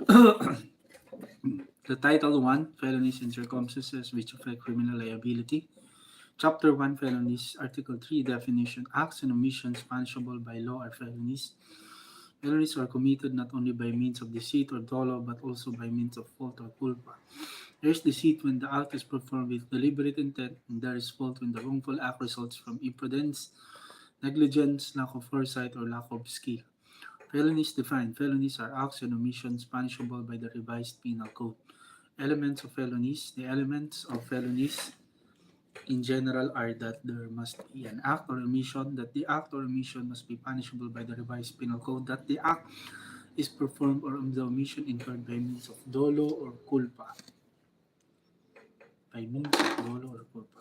The Title 1, Felonies and Circumstances which affect criminal liability. Chapter 1, Felonies. Article 3, Definition. Acts and omissions punishable by law are felonies. Felonies are committed not only by means of deceit or dolo, but also by means of fault or culpa. There is deceit when the act is performed with deliberate intent, and there is fault when the wrongful act results from imprudence, negligence, lack of foresight, or lack of skill. Felonies defined. Felonies are acts and omissions punishable by the revised penal code. Elements of felonies. The elements of felonies in general are that there must be an act or omission, that the act or omission must be punishable by the revised penal code, that the act is performed or the omission incurred by means of dolo or culpa. By means of dolo or culpa.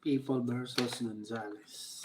People versus Gonzales.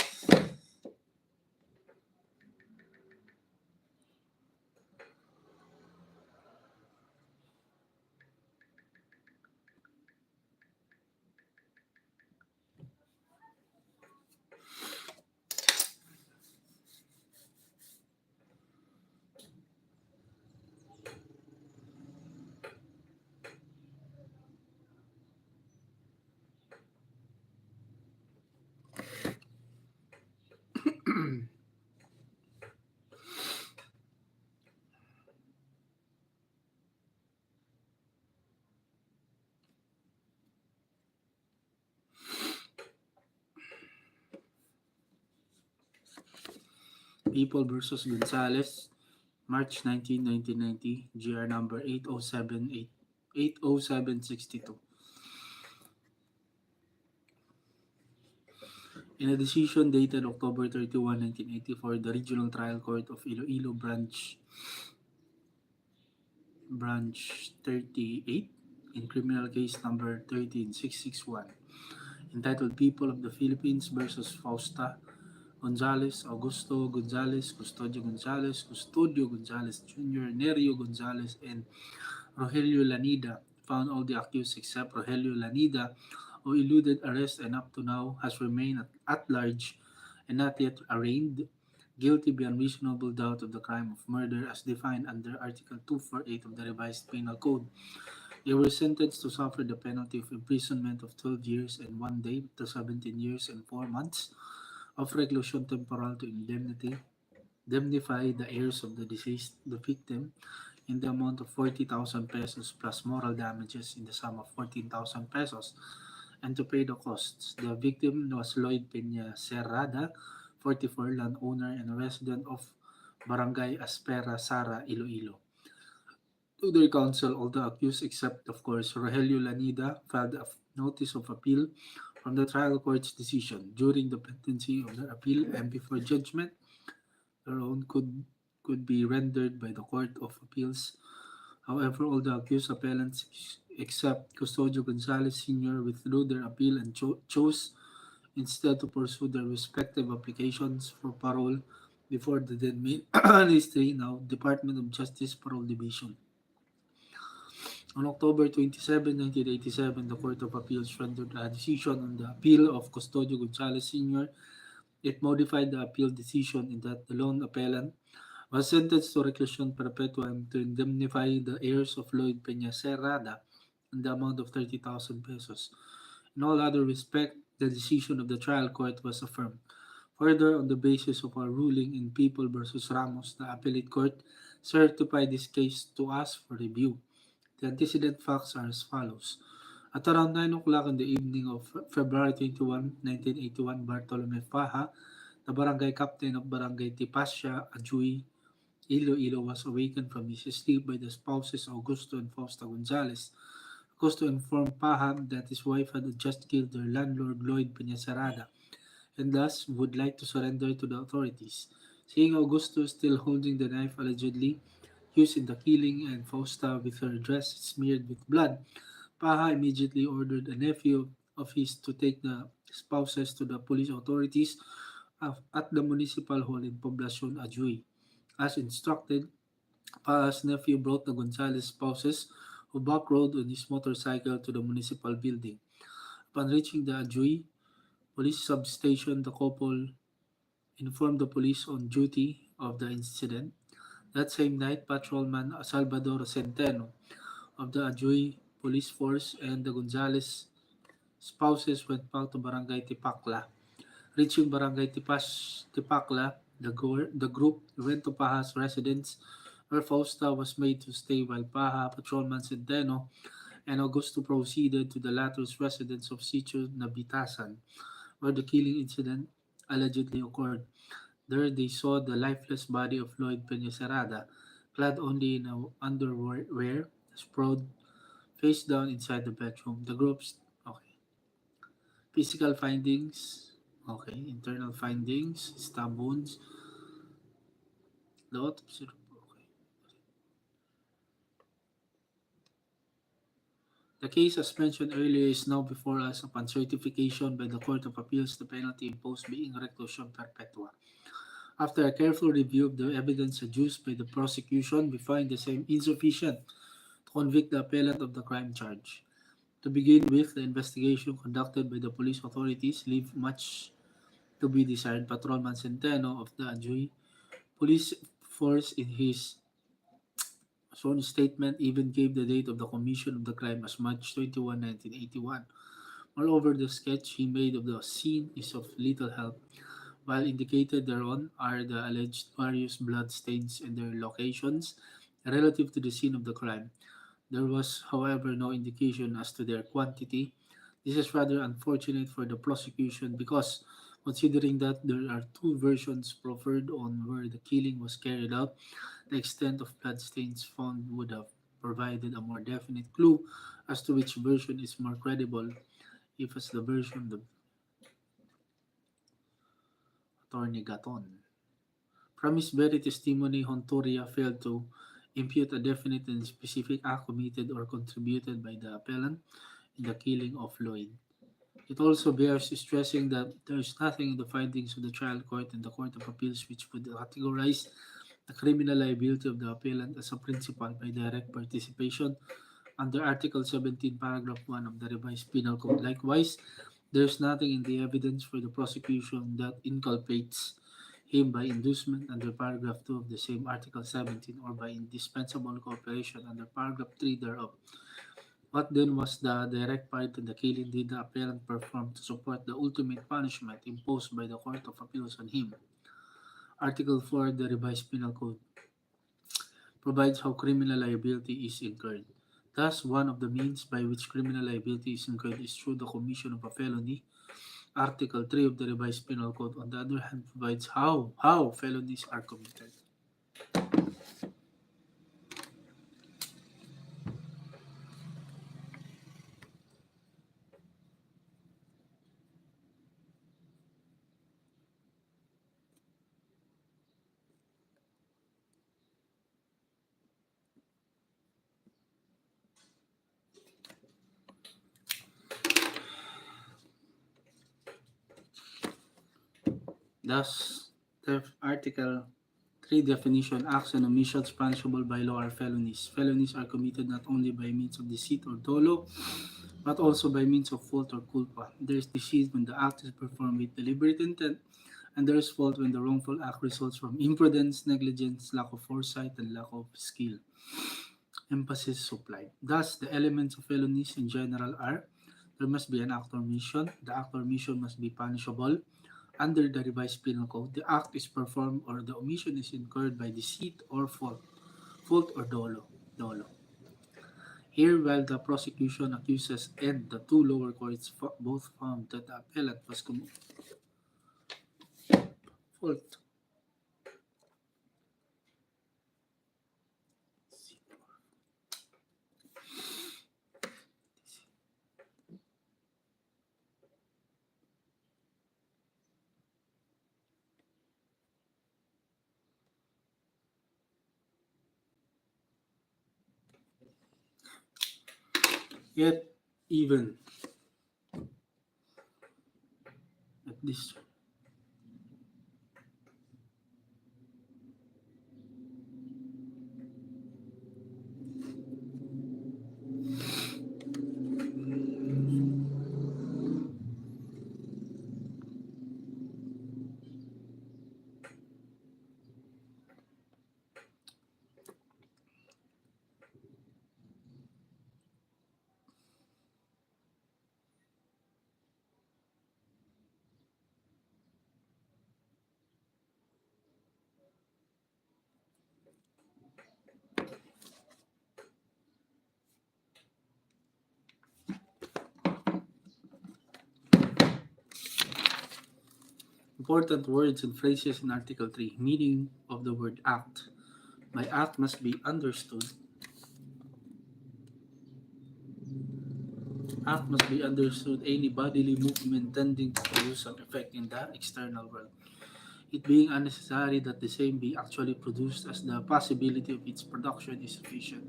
People versus Gonzales, March 19, 1990, GR number 80762. In a decision dated October 31, 1984, the Regional Trial Court of Iloilo Branch 38, in criminal case number 13661, entitled People of the Philippines versus Fausta Gonzales, Augusto Gonzales, Custodio Gonzales Jr., Nerio Gonzales, and Rogelio Lanida, found all the accused except Rogelio Lanida, who eluded arrest and up to now has remained at large and not yet arraigned, guilty beyond reasonable doubt of the crime of murder as defined under Article 248 of the Revised Penal Code. They were sentenced to suffer the penalty of imprisonment of 12 years and 1 day to 17 years and 4 months of reclusion temporal to indemnify the heirs of the deceased, the victim, in the amount of 40,000 pesos plus moral damages in the sum of 14,000 pesos, and to pay the costs. The victim was Lloyd Peña Serrada, 44, landowner and resident of Barangay Aspera, Sara, Iloilo. To their counsel, all the accused except, of course, Rogelio Lanida filed a notice of appeal from the trial court's decision. During the pendency of their appeal and before judgment, their own could be rendered by the Court of Appeals. However, all the accused appellants except Custodio Gonzales Sr. withdrew their appeal and chose instead to pursue their respective applications for parole before the then Ministry, now Department of Justice Parole Division. On October 27, 1987, the Court of Appeals rendered a decision on the appeal of Custodio Gonzales Sr. It modified the appeal decision in that the lone appellant was sentenced to reclusion perpetua and to indemnify the heirs of Lloyd Peña Serrada in the amount of 30,000 pesos. In all other respect, the decision of the trial court was affirmed. Further, on the basis of our ruling in People versus Ramos, the appellate court certified this case to us for review. The antecedent facts are as follows. At around 9 o'clock in the evening of February 21, 1981, Bartolome Faja, the barangay captain of Barangay Tipasya, Ajuy, Iloilo, was awakened from his sleep by the spouses Augusto and Fausta Gonzales. Augusto informed Paha that his wife had just killed their landlord Lloyd Peñacerrada and thus would like to surrender to the authorities. Seeing Augusto still holding the knife allegedly used in the killing and Fausta with her dress smeared with blood, Paha immediately ordered a nephew of his to take the spouses to the police authorities at the municipal hall in Poblacion, Ajuy. As instructed, Paha's nephew brought the Gonzales spouses, who back-rode on his motorcycle to the municipal building. Upon reaching the Ajuy police substation, the couple informed the police on duty of the incident. That same night, Patrolman Salvador Centeno of the Ajuy Police Force and the Gonzales spouses went back to Barangay Tipakla. Reaching Barangay Tipakla, the group went to Paha's residence where Fausta was made to stay while Paha, Patrolman Centeno, and Augusto proceeded to the latter's residence of Sitio Nabitasan, where the killing incident allegedly occurred. There they saw the lifeless body of Lloyd Peñacerrada, clad only in underwear, sprawled face down inside the bedroom. The group's okay. Physical findings, okay. Internal findings, stab wounds, the autopsy report. Okay. The case, as mentioned earlier, is now before us upon certification by the Court of Appeals, the penalty imposed being reclusion perpetua. After a careful review of the evidence adduced by the prosecution, we find the same insufficient to convict the appellant of the crime charge. To begin with, the investigation conducted by the police authorities leave much to be desired. Patrolman Centeno of the Ajuy Police Force in his sworn statement even gave the date of the commission of the crime as March 21, 1981. Moreover, the sketch he made of the scene is of little help. While indicated thereon are the alleged various blood stains and their locations relative to the scene of the crime, there was, however, no indication as to their quantity. This is rather unfortunate for the prosecution because, considering that there are two versions proffered on where the killing was carried out, the extent of bloodstains found would have provided a more definite clue as to which version is more credible, if as the version of the attorney Gaton. From his very testimony, Hontoria failed to impute a definite and specific act committed or contributed by the appellant in the killing of Lloyd. It also bears stressing that there is nothing in the findings of the trial court and the Court of Appeals which would categorize the criminal liability of the appellant as a principal by direct participation under Article 17, Paragraph 1 of the Revised Penal Code. Likewise, there is nothing in the evidence for the prosecution that inculpates him by inducement under Paragraph 2 of the same Article 17 or by indispensable cooperation under Paragraph 3 thereof. What then was the direct part in the killing did the appellant perform to support the ultimate punishment imposed by the Court of Appeals on him? Article 4 of the Revised Penal Code provides how criminal liability is incurred. Thus, one of the means by which criminal liability is incurred is through the commission of a felony. Article 3 of the Revised Penal Code, on the other hand, provides how felonies are committed. Thus, the Article 3 definition: acts and omissions punishable by law are felonies. Felonies are committed not only by means of deceit or dolo, but also by means of fault or culpa. There is deceit when the act is performed with deliberate intent, and there is fault when the wrongful act results from imprudence, negligence, lack of foresight, and lack of skill. Emphasis supplied. Thus, the elements of felonies in general are: there must be an act or omission. The act or omission must be punishable under the revised penal code. The act is performed or the omission is incurred by deceit or fault or dolo. Here, while the prosecution accuses and the two lower courts both found that the appellant was fault. Yet even at this. Important words and phrases in Article 3. Meaning of the word act. By act must be understood. Act must be understood any bodily movement tending to produce some effect in the external world. It being unnecessary that the same be actually produced as the possibility of its production is sufficient.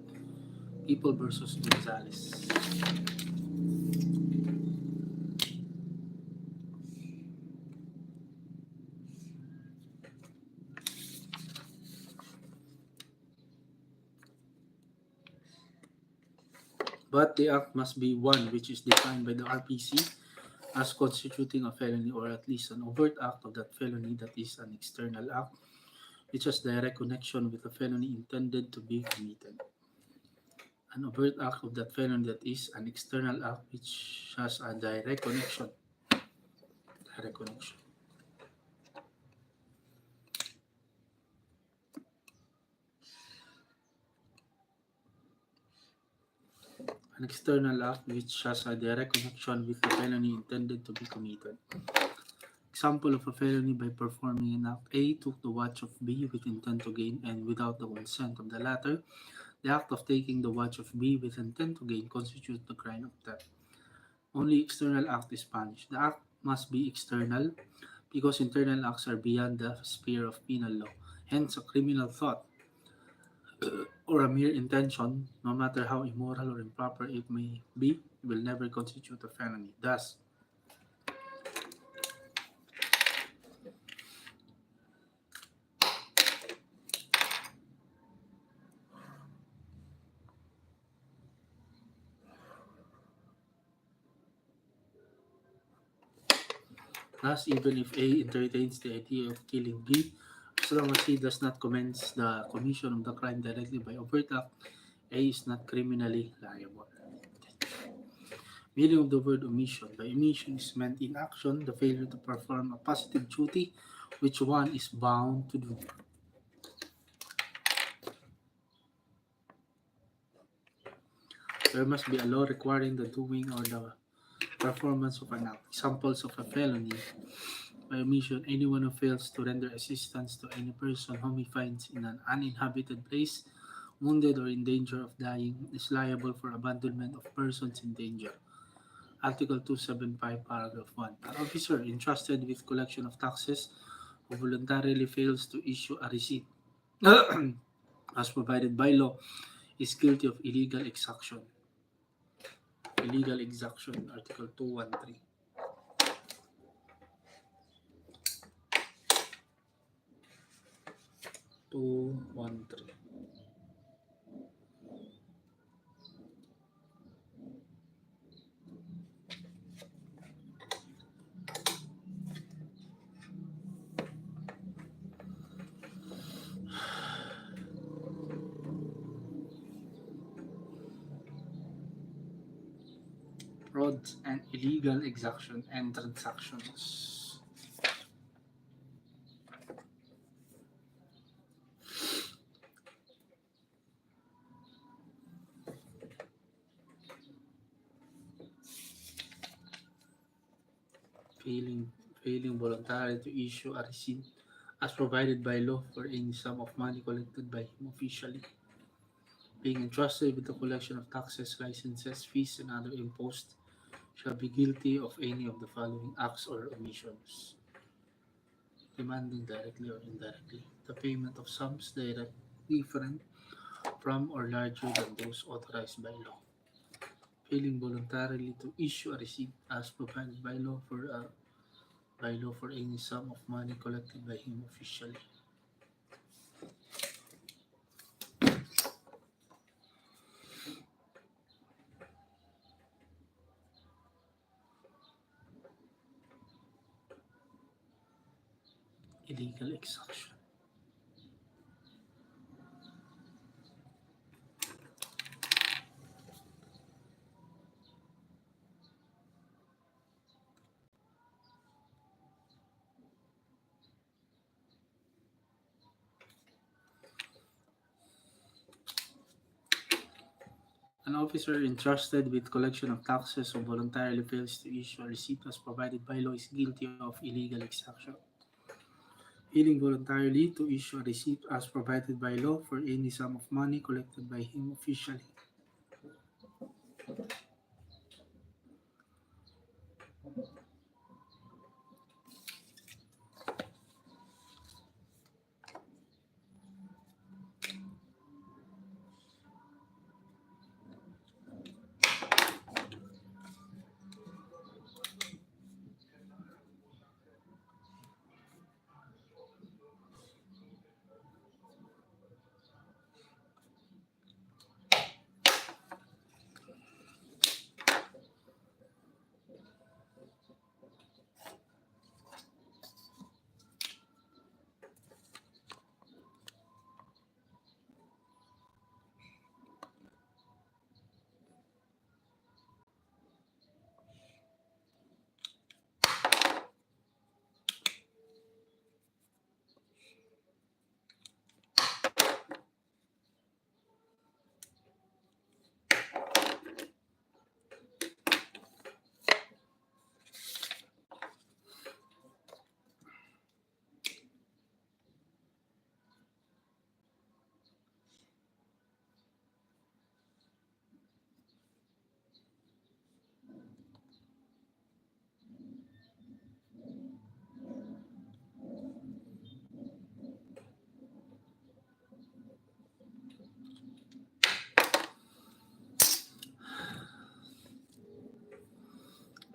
People versus Gonzales. But the act must be one which is defined by the RPC as constituting a felony or at least an overt act of that felony that is an external act which has direct connection with the felony intended to be committed. An overt act of that felony that is an external act which has a direct connection. Direct connection. An external act which has a direct connection with the felony intended to be committed. Example of a felony: by performing an act, A took the watch of B with intent to gain and without the consent of the latter. The act of taking the watch of B with intent to gain constitutes the crime of theft. Only external act is punished. The act must be external because internal acts are beyond the sphere of penal law. Hence, a criminal thought or a mere intention, no matter how immoral or improper it may be, will never constitute a felony. Thus, even if A entertains the idea of killing B, as long as he does not commence the commission of the crime directly by overt act, A is not criminally liable. Meaning of the word omission. By omission is meant inaction, the failure to perform a positive duty which one is bound to do. There must be a law requiring the doing or the performance of an act. Examples of a felony: by omission, anyone who fails to render assistance to any person whom he finds in an uninhabited place, wounded or in danger of dying, is liable for abandonment of persons in danger. Article 275, paragraph 1. An officer entrusted with collection of taxes who voluntarily fails to issue a receipt as provided by law is guilty of illegal exaction. Illegal exaction, Article 213. 213. Frauds and illegal exaction and transactions. Failing, failing voluntarily to issue a receipt as provided by law for any sum of money collected by him officially. Being entrusted with the collection of taxes, licenses, fees, and other imposts shall be guilty of any of the following acts or omissions: demanding directly or indirectly the payment of sums different from or larger than those authorized by law, failing voluntarily to issue a receipt as provided by law for any sum of money collected by him officially. Illegal exaction. An officer entrusted with collection of taxes who voluntarily fails to issue a receipt as provided by law is guilty of illegal exaction. Failing voluntarily to issue a receipt as provided by law for any sum of money collected by him officially.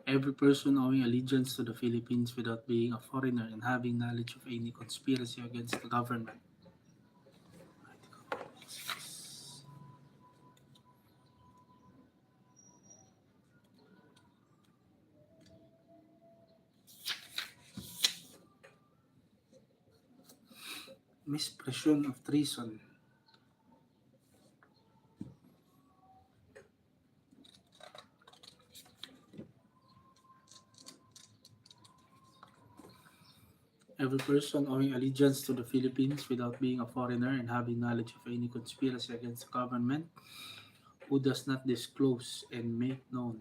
Every person owing allegiance to the Philippines without being a foreigner and having knowledge of any conspiracy against the government. Misprision of treason. Every person owing allegiance to the Philippines without being a foreigner and having knowledge of any conspiracy against the government who does not disclose and make known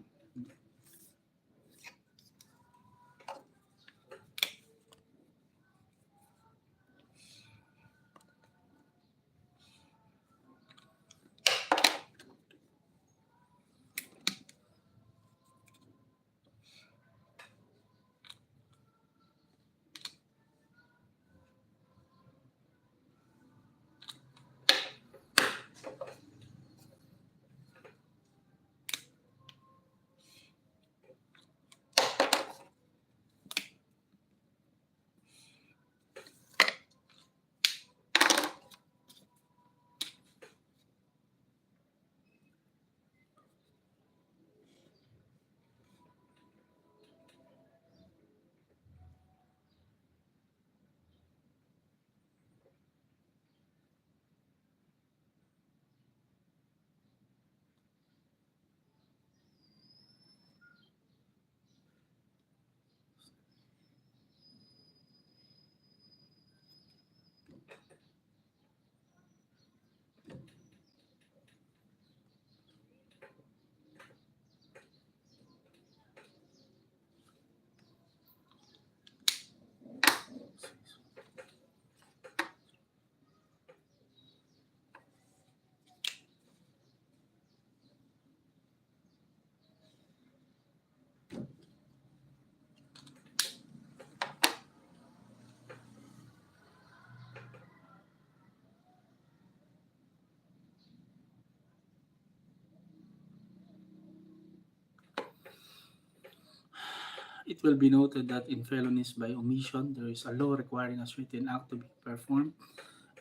It will be noted that in felonies by omission, there is a law requiring a certain act to be performed,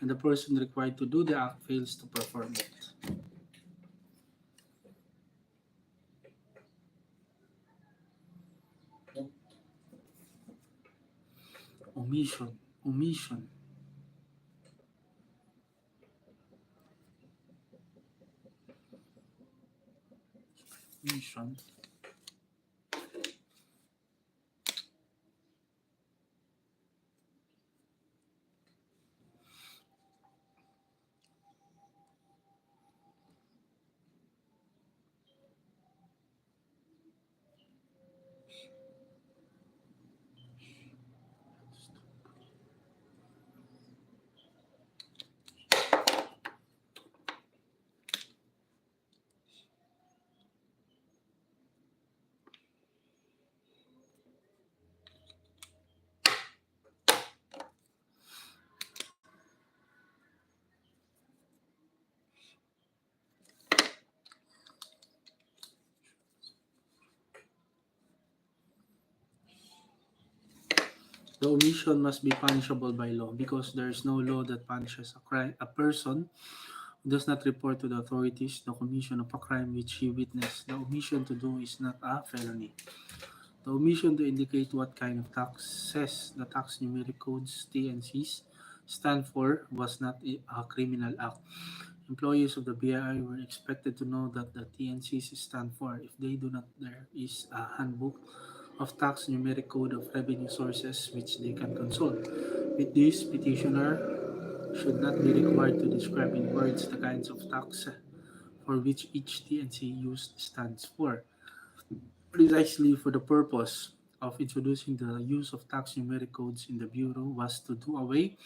and the person required to do the act fails to perform it. Omission, omission, omission. The omission must be punishable by law because there is no law that punishes a person who does not report to the authorities the commission of a crime which he witnessed. The omission to do is not a felony. The omission to indicate what kind of taxes the tax numeric codes (TNCs) stand for was not a criminal act. Employees of the BII were expected to know that the TNCs stand for. If they do not, there is a handbook of tax numeric code of revenue sources which they can consult. With this, petitioner should not be required to describe in words the kinds of tax for which each TNC used stands for, precisely for the purpose of introducing the use of tax numeric codes in the Bureau was to do away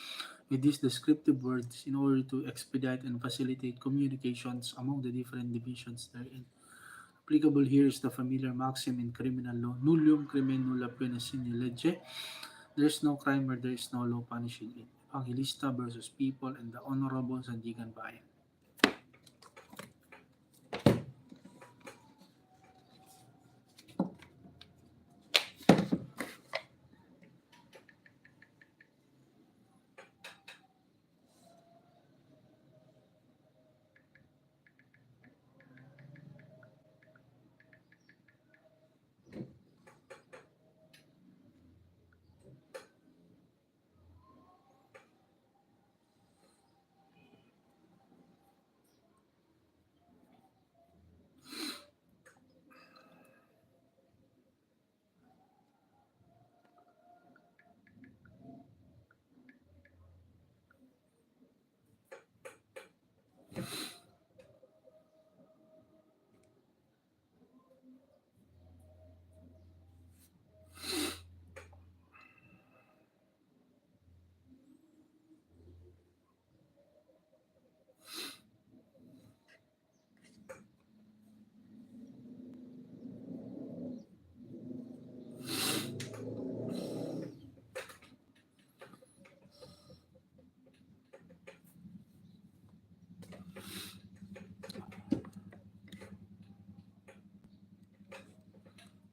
with these descriptive words in order to expedite and facilitate communications among the different divisions therein. Applicable here is the familiar maxim in criminal law, nullium crimen nulla pena sine lege. There is no crime where there is no law punishing it. Evangelista versus People and the Honorable Sandigan Bayan.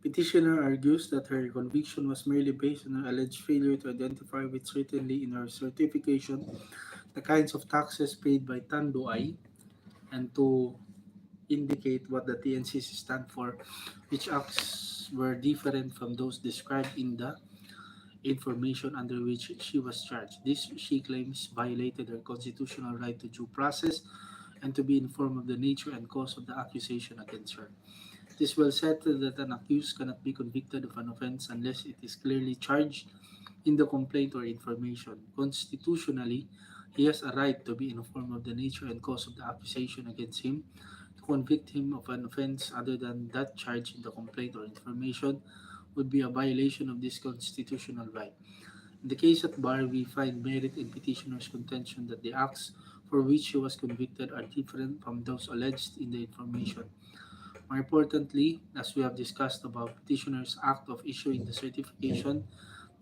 Petitioner argues that her conviction was merely based on her alleged failure to identify with certainty in her certification the kinds of taxes paid by Tanduay and to indicate what the TNCs stand for, which acts were different from those described in the information under which she was charged. This, she claims, violated her constitutional right to due process and to be informed of the nature and cause of the accusation against her. It is well settled that an accused cannot be convicted of an offense unless it is clearly charged in the complaint or information. Constitutionally, he has a right to be informed of the nature and cause of the accusation against him. To convict him of an offense other than that charged in the complaint or information would be a violation of this constitutional right. In the case at bar, we find merit in petitioner's contention that the acts for which he was convicted are different from those alleged in the information. More importantly, as we have discussed above, petitioner's act of issuing the certification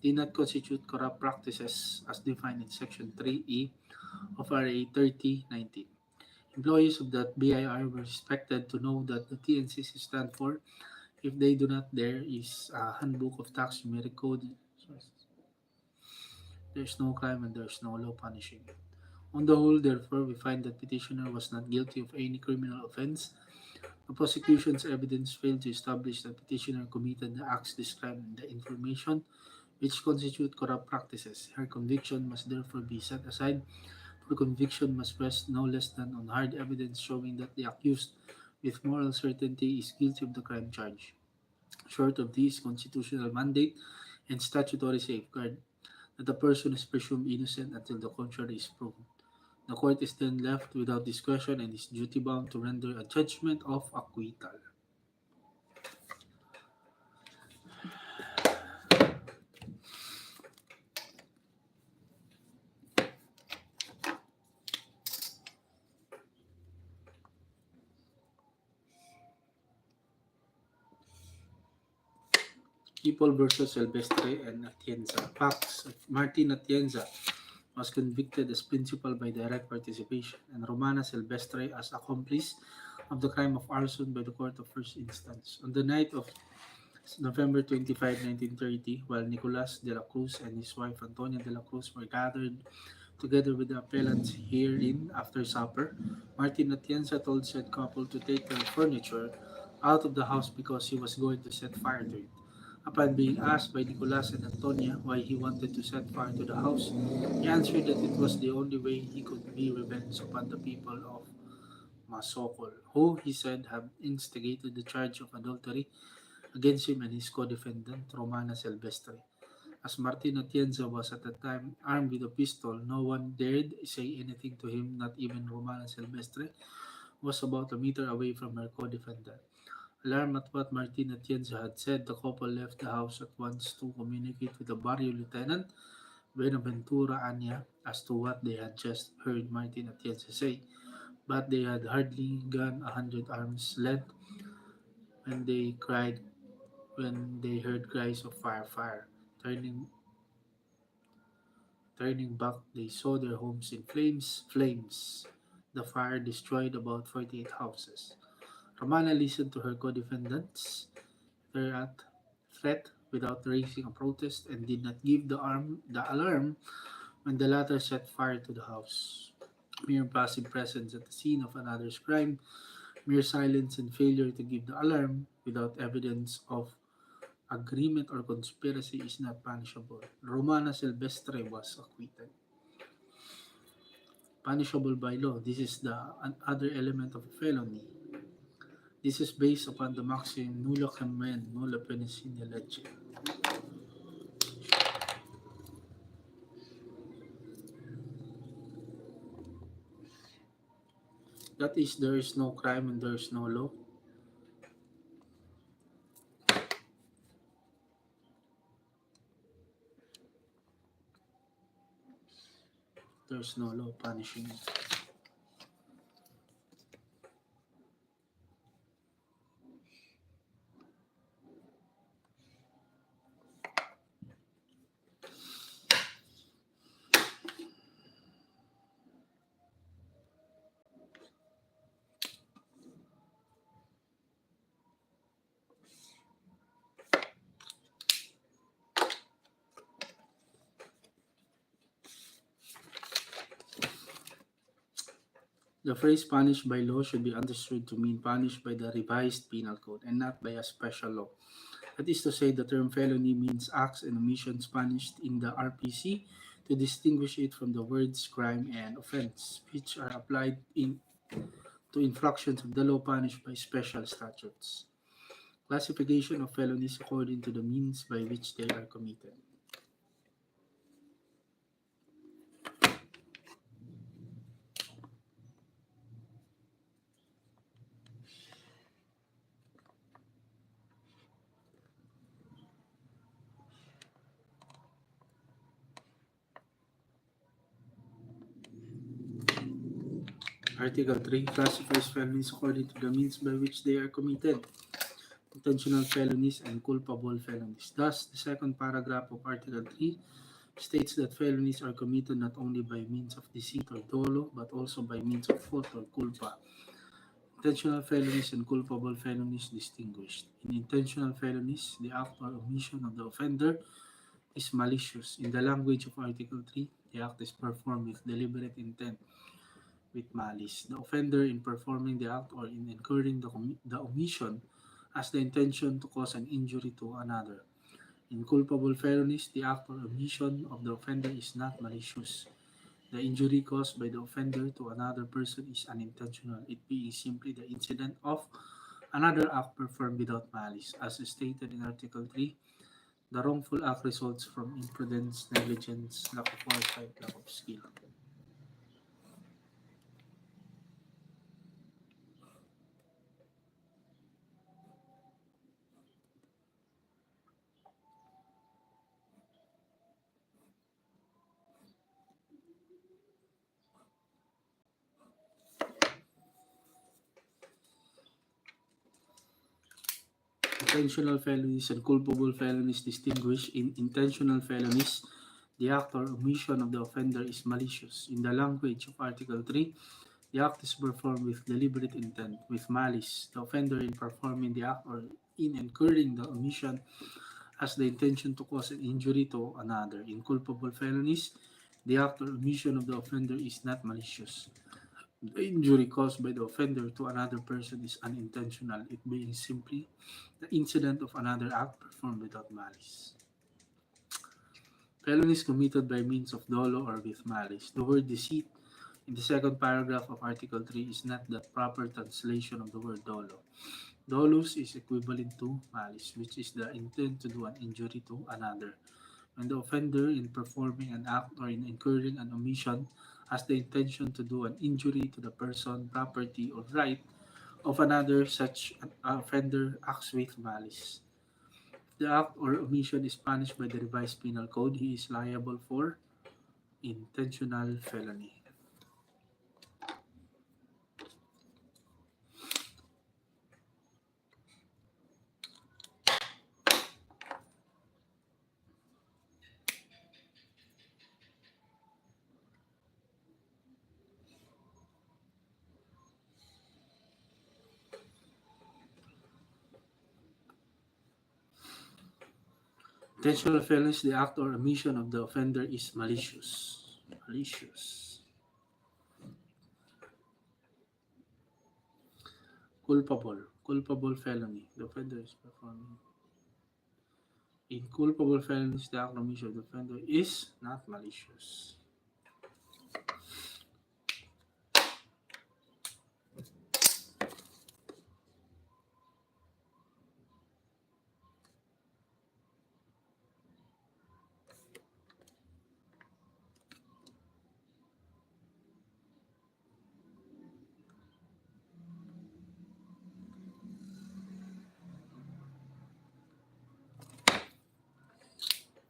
did not constitute corrupt practices as defined in Section 3E of RA 3019. Employees of the BIR were expected to know that the TNCs stand for If they do not, there is a handbook of tax numeric code. There is no crime and there is no law punishing it. On the whole, therefore, we find that petitioner was not guilty of any criminal offense. The prosecution's evidence failed to establish that petitioner committed the acts described in the information, which constitute corrupt practices. Her conviction must therefore be set aside, for conviction must rest no less than on hard evidence showing that the accused, with moral certainty, is guilty of the crime charged. Short of this constitutional mandate and statutory safeguard, that the person is presumed innocent until the contrary is proven. The court is then left without discretion and is duty bound to render a judgment of acquittal. People versus Silvestre and Atienza. Facts: Martin Atienza was convicted as principal by direct participation, and Romana Silvestre as accomplice of the crime of arson by the Court of First Instance. On the night of November 25, 1930, while Nicolas de la Cruz and his wife Antonia de la Cruz were gathered together with the appellants herein after supper, Martin Atienza told said couple to take their furniture out of the house because he was going to set fire to it. Upon being asked by Nicolas and Antonia why he wanted to set fire to the house, he answered that it was the only way he could be revenged upon the people of Masokol, who, he said, have instigated the charge of adultery against him and his co-defendant, Romana Silvestre. As Martin Atienza was at the time armed with a pistol, no one dared say anything to him, not even Romana Silvestre, who was about a meter away from her co-defendant. Alarmed at what Martin Atienza had said, the couple left the house at once to communicate with the barrio lieutenant, Benaventura Anya, as to what they had just heard Martin Atienza say. But they had hardly gone 100 arms length when they heard cries of fire, fire. Turning Turning back, they saw their homes in flames, flames. The fire destroyed about 48 houses. Romana listened to her co-defendants' thereat threat without raising a protest and did not give the alarm when the latter set fire to the house. Mere passive presence at the scene of another's crime, mere silence and failure to give the alarm without evidence of agreement or conspiracy is not punishable. Romana Silvestre was acquitted. Punishable by law. This is the other element of a felony. This is based upon the maxim nulla crimen, nulla pene sine lege. That is, there is no crime and there is no law. There is no law punishing it. The phrase punished by law should be understood to mean punished by the revised penal code and not by a special law. That is to say, the term felony means acts and omissions punished in the RPC to distinguish it from the words crime and offense, which are applied to infractions of the law punished by special statutes. Classification of felonies according to the means by which they are committed. Article 3 classifies felonies according to the means by which they are committed, intentional felonies and culpable felonies. Thus, the second paragraph of Article 3 states that felonies are committed not only by means of deceit or dolo, but also by means of fault or culpa. Intentional felonies and culpable felonies distinguished. In intentional felonies, the act or omission of the offender is malicious. In the language of Article 3, the act is performed with deliberate intent with malice. The offender, in performing the act or in incurring the omission, has the intention to cause an injury to another. In culpable felonies, the act or omission of the offender is not malicious. The injury caused by the offender to another person is unintentional, it being simply the incident of another act performed without malice. As stated in Article 3, the wrongful act results from imprudence, negligence, lack of foresight, lack of skill. Intentional felonies and culpable felonies distinguish. In intentional felonies, the act or omission of the offender is malicious. In the language of Article 3, the act is performed with deliberate intent, with malice. The offender, in performing the act or in incurring the omission, has the intention to cause an injury to another. In culpable felonies, the act or omission of the offender is not malicious. The injury caused by the offender to another person is unintentional, it being simply the incident of another act performed without malice. Felonies committed by means of dolo or with malice. The word deceit in the second paragraph of Article 3 is not the proper translation of the word dolo. Dolus is equivalent to malice, which is the intent to do an injury to another. When the offender, in performing an act or in incurring an omission, has the intention to do an injury to the person, property, or right of another, such an offender acts with malice. If the act or omission is punished by the revised penal code, he is liable for intentional felony. Intentional felony, the act or omission of the offender is malicious. Malicious. Culpable. Culpable felony. The offender is performing. In culpable felonies, the act or omission of the offender is not malicious.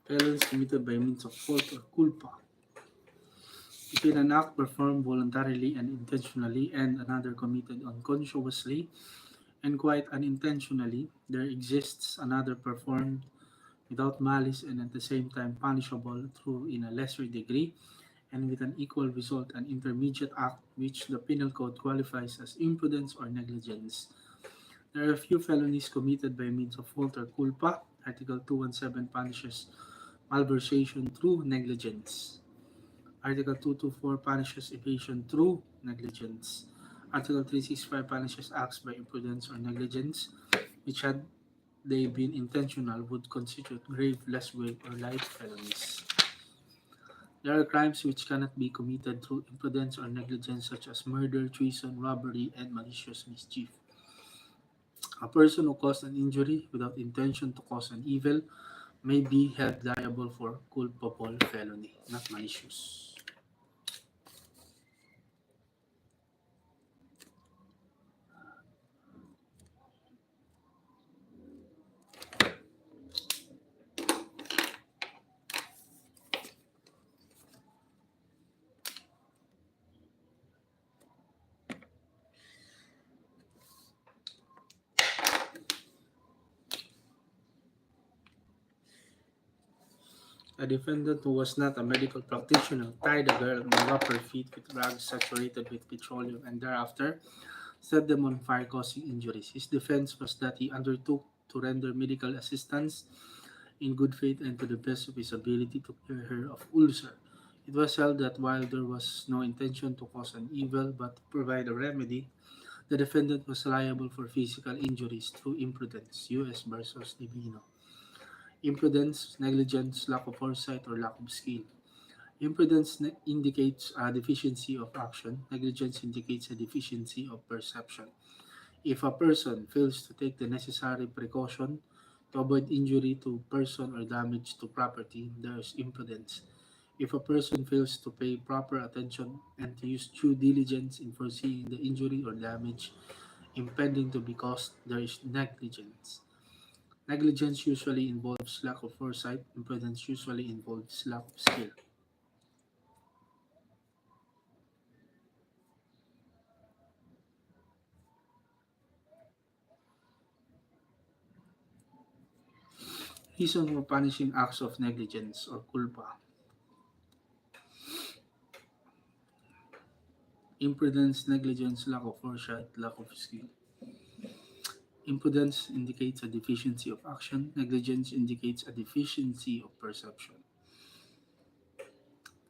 Felonies committed by means of fault or culpa. Between an act performed voluntarily and intentionally and another committed unconsciously and quite unintentionally, there exists another performed without malice and at the same time punishable through in a lesser degree and with an equal result, an intermediate act which the penal code qualifies as imprudence or negligence. There are a few felonies committed by means of fault or culpa. Article 217 punishes malversation through negligence. Article 224 punishes evasion through negligence. Article 365 punishes acts by imprudence or negligence, which had they been intentional would constitute grave, less grave, or light felonies. There are crimes which cannot be committed through imprudence or negligence, such as murder, treason, robbery, and malicious mischief. A person who caused an injury without intention to cause an evil may be held liable for culpable felony, not malicious. A defendant who was not a medical practitioner tied a girl and wrapped her feet with rags saturated with petroleum and thereafter set them on fire, causing injuries. His defense was that he undertook to render medical assistance in good faith and to the best of his ability to cure her of ulcer. It was held that while there was no intention to cause an evil but to provide a remedy, the defendant was liable for physical injuries through imprudence. U.S. versus Divino. Imprudence, negligence, lack of foresight, or lack of skill. Imprudence indicates a deficiency of action. Negligence indicates a deficiency of perception. If a person fails to take the necessary precaution to avoid injury to person or damage to property, there is imprudence. If a person fails to pay proper attention and to use due diligence in foreseeing the injury or damage impending to be caused, there is negligence. Negligence usually involves lack of foresight, imprudence usually involves lack of skill. Reason for punishing acts of negligence or culpa. Imprudence, negligence, lack of foresight, lack of skill. Imprudence indicates a deficiency of action. Negligence indicates a deficiency of perception.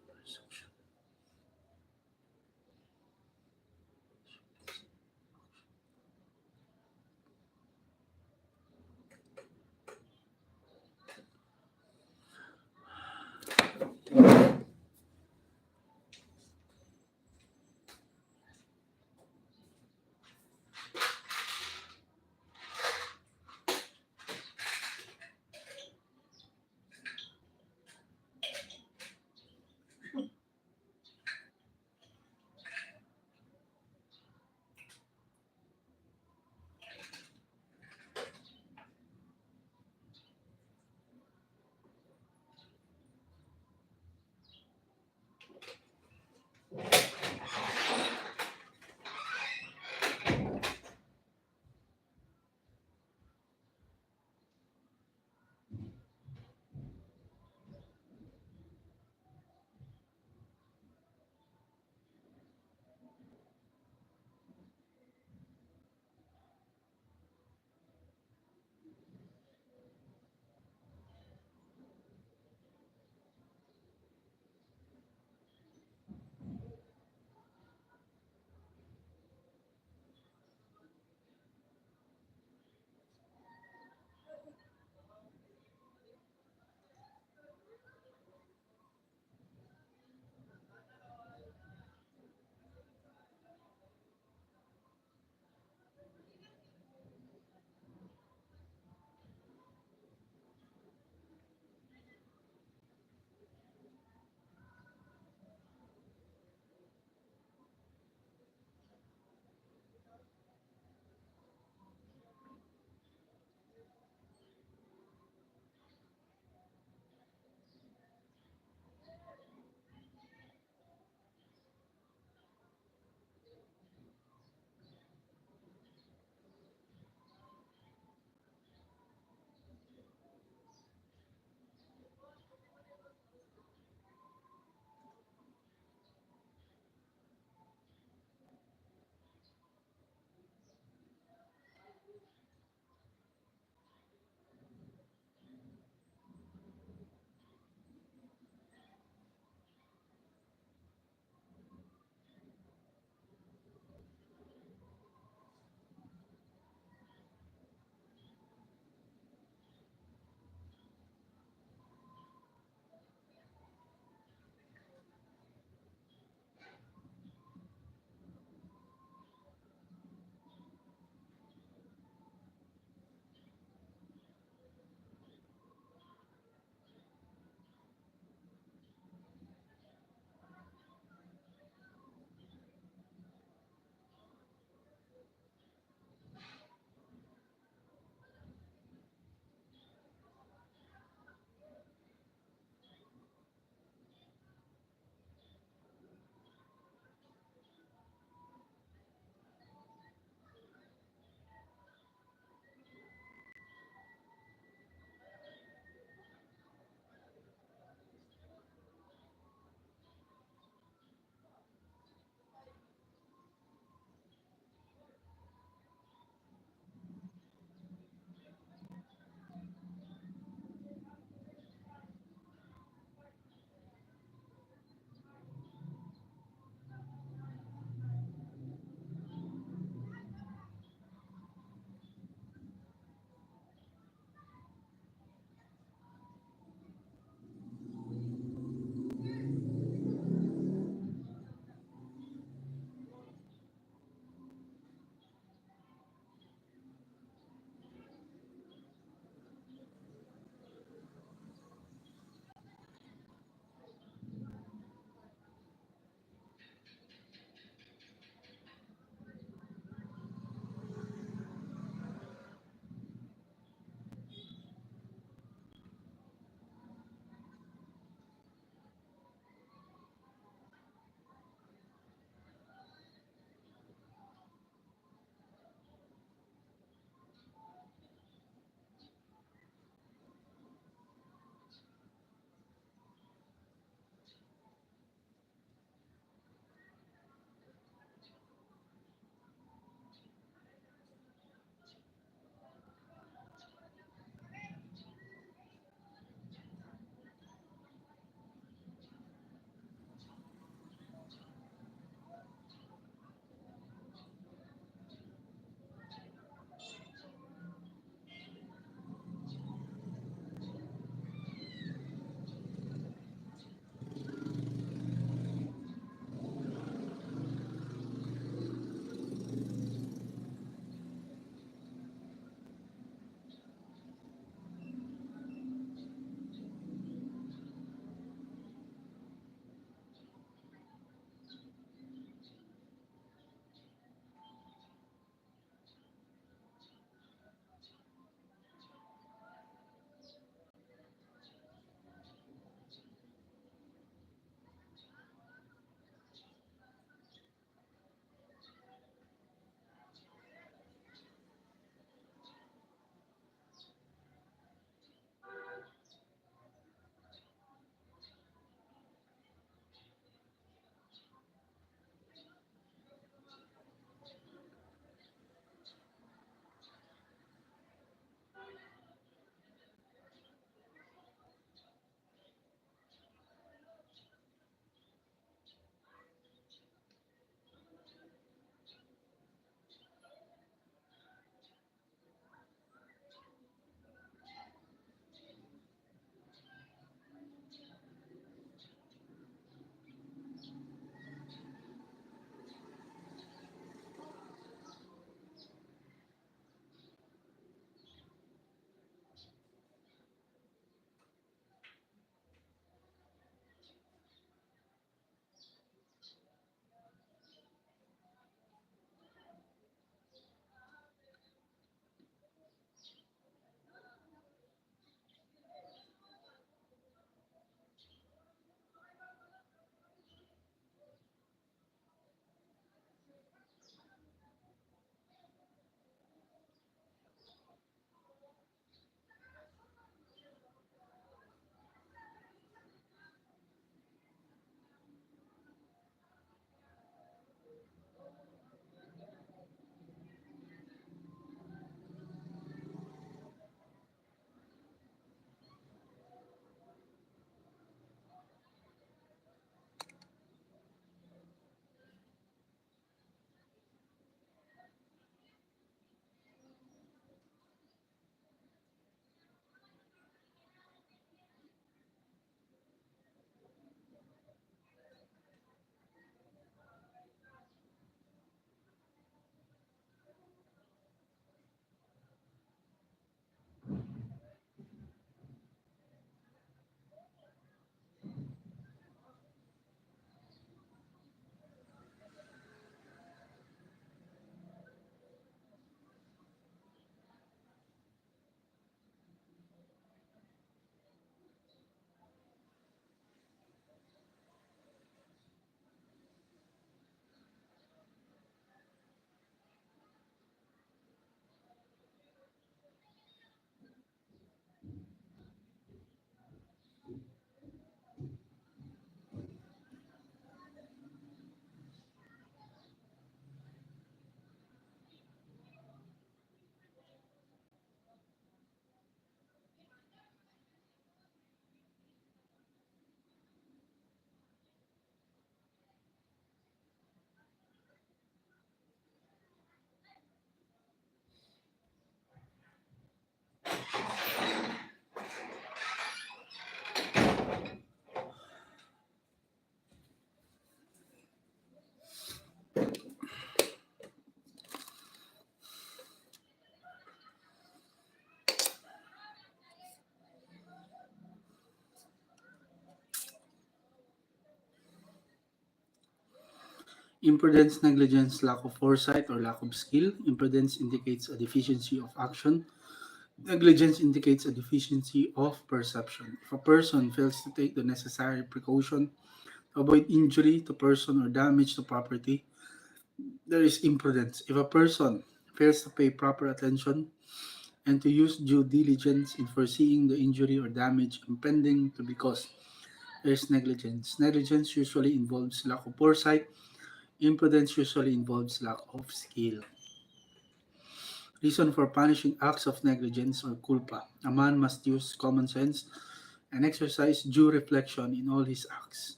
Perception. Imprudence, negligence, lack of foresight, or lack of skill. Imprudence indicates a deficiency of action. Negligence indicates a deficiency of perception. If a person fails to take the necessary precaution to avoid injury to person or damage to property, there is imprudence. If a person fails to pay proper attention and to use due diligence in foreseeing the injury or damage impending to be caused, there is negligence. Negligence usually involves lack of foresight. Imprudence usually involves lack of skill. Reason for punishing acts of negligence or culpa. A man must use common sense and exercise due reflection in all his acts.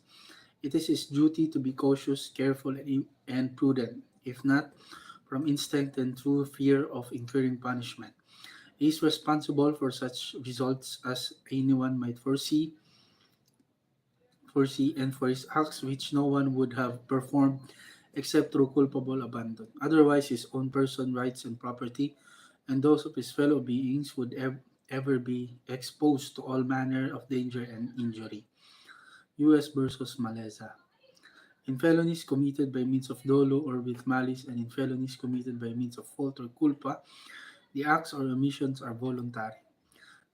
It is his duty to be cautious, careful, and prudent, if not from instinct and through fear of incurring punishment. He is responsible for such results as anyone might foresee, and for his acts which no one would have performed except through culpable abandon. Otherwise, his own person, rights, and property, and those of his fellow beings would ever be exposed to all manner of danger and injury. U.S. versus Maleza. In felonies committed by means of dolo or with malice, and in felonies committed by means of fault or culpa, the acts or omissions are voluntary.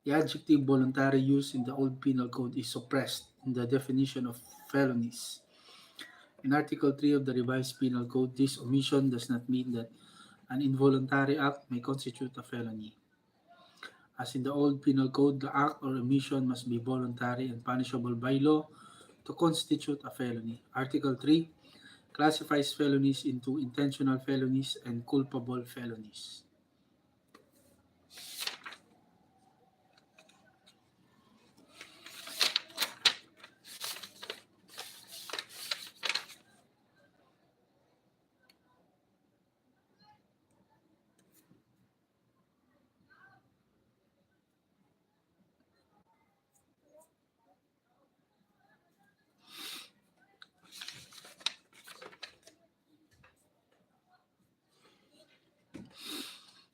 The adjective voluntary used in the Old Penal Code is suppressed in the definition of felonies. In Article 3 of the Revised Penal Code, this omission does not mean that an involuntary act may constitute a felony. As in the Old Penal Code, the act or omission must be voluntary and punishable by law to constitute a felony. Article 3 classifies felonies into intentional felonies and culpable felonies.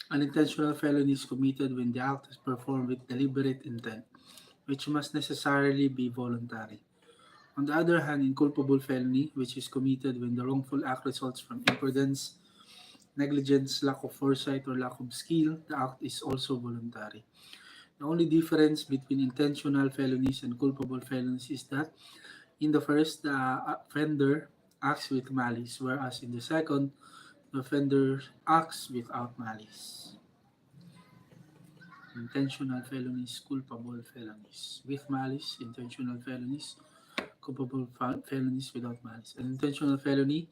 An intentional felony is committed when the act is performed with deliberate intent, which must necessarily be voluntary. On the other hand, inculpable felony, which is committed when the wrongful act results from imprudence, negligence, lack of foresight, or lack of skill, the act is also voluntary. The only difference between intentional felonies and culpable felonies is that in the first, the offender acts with malice, whereas in the second, the offender acts without malice. Intentional felonies, culpable felonies. With malice, intentional felonies, culpable felonies without malice. An intentional felony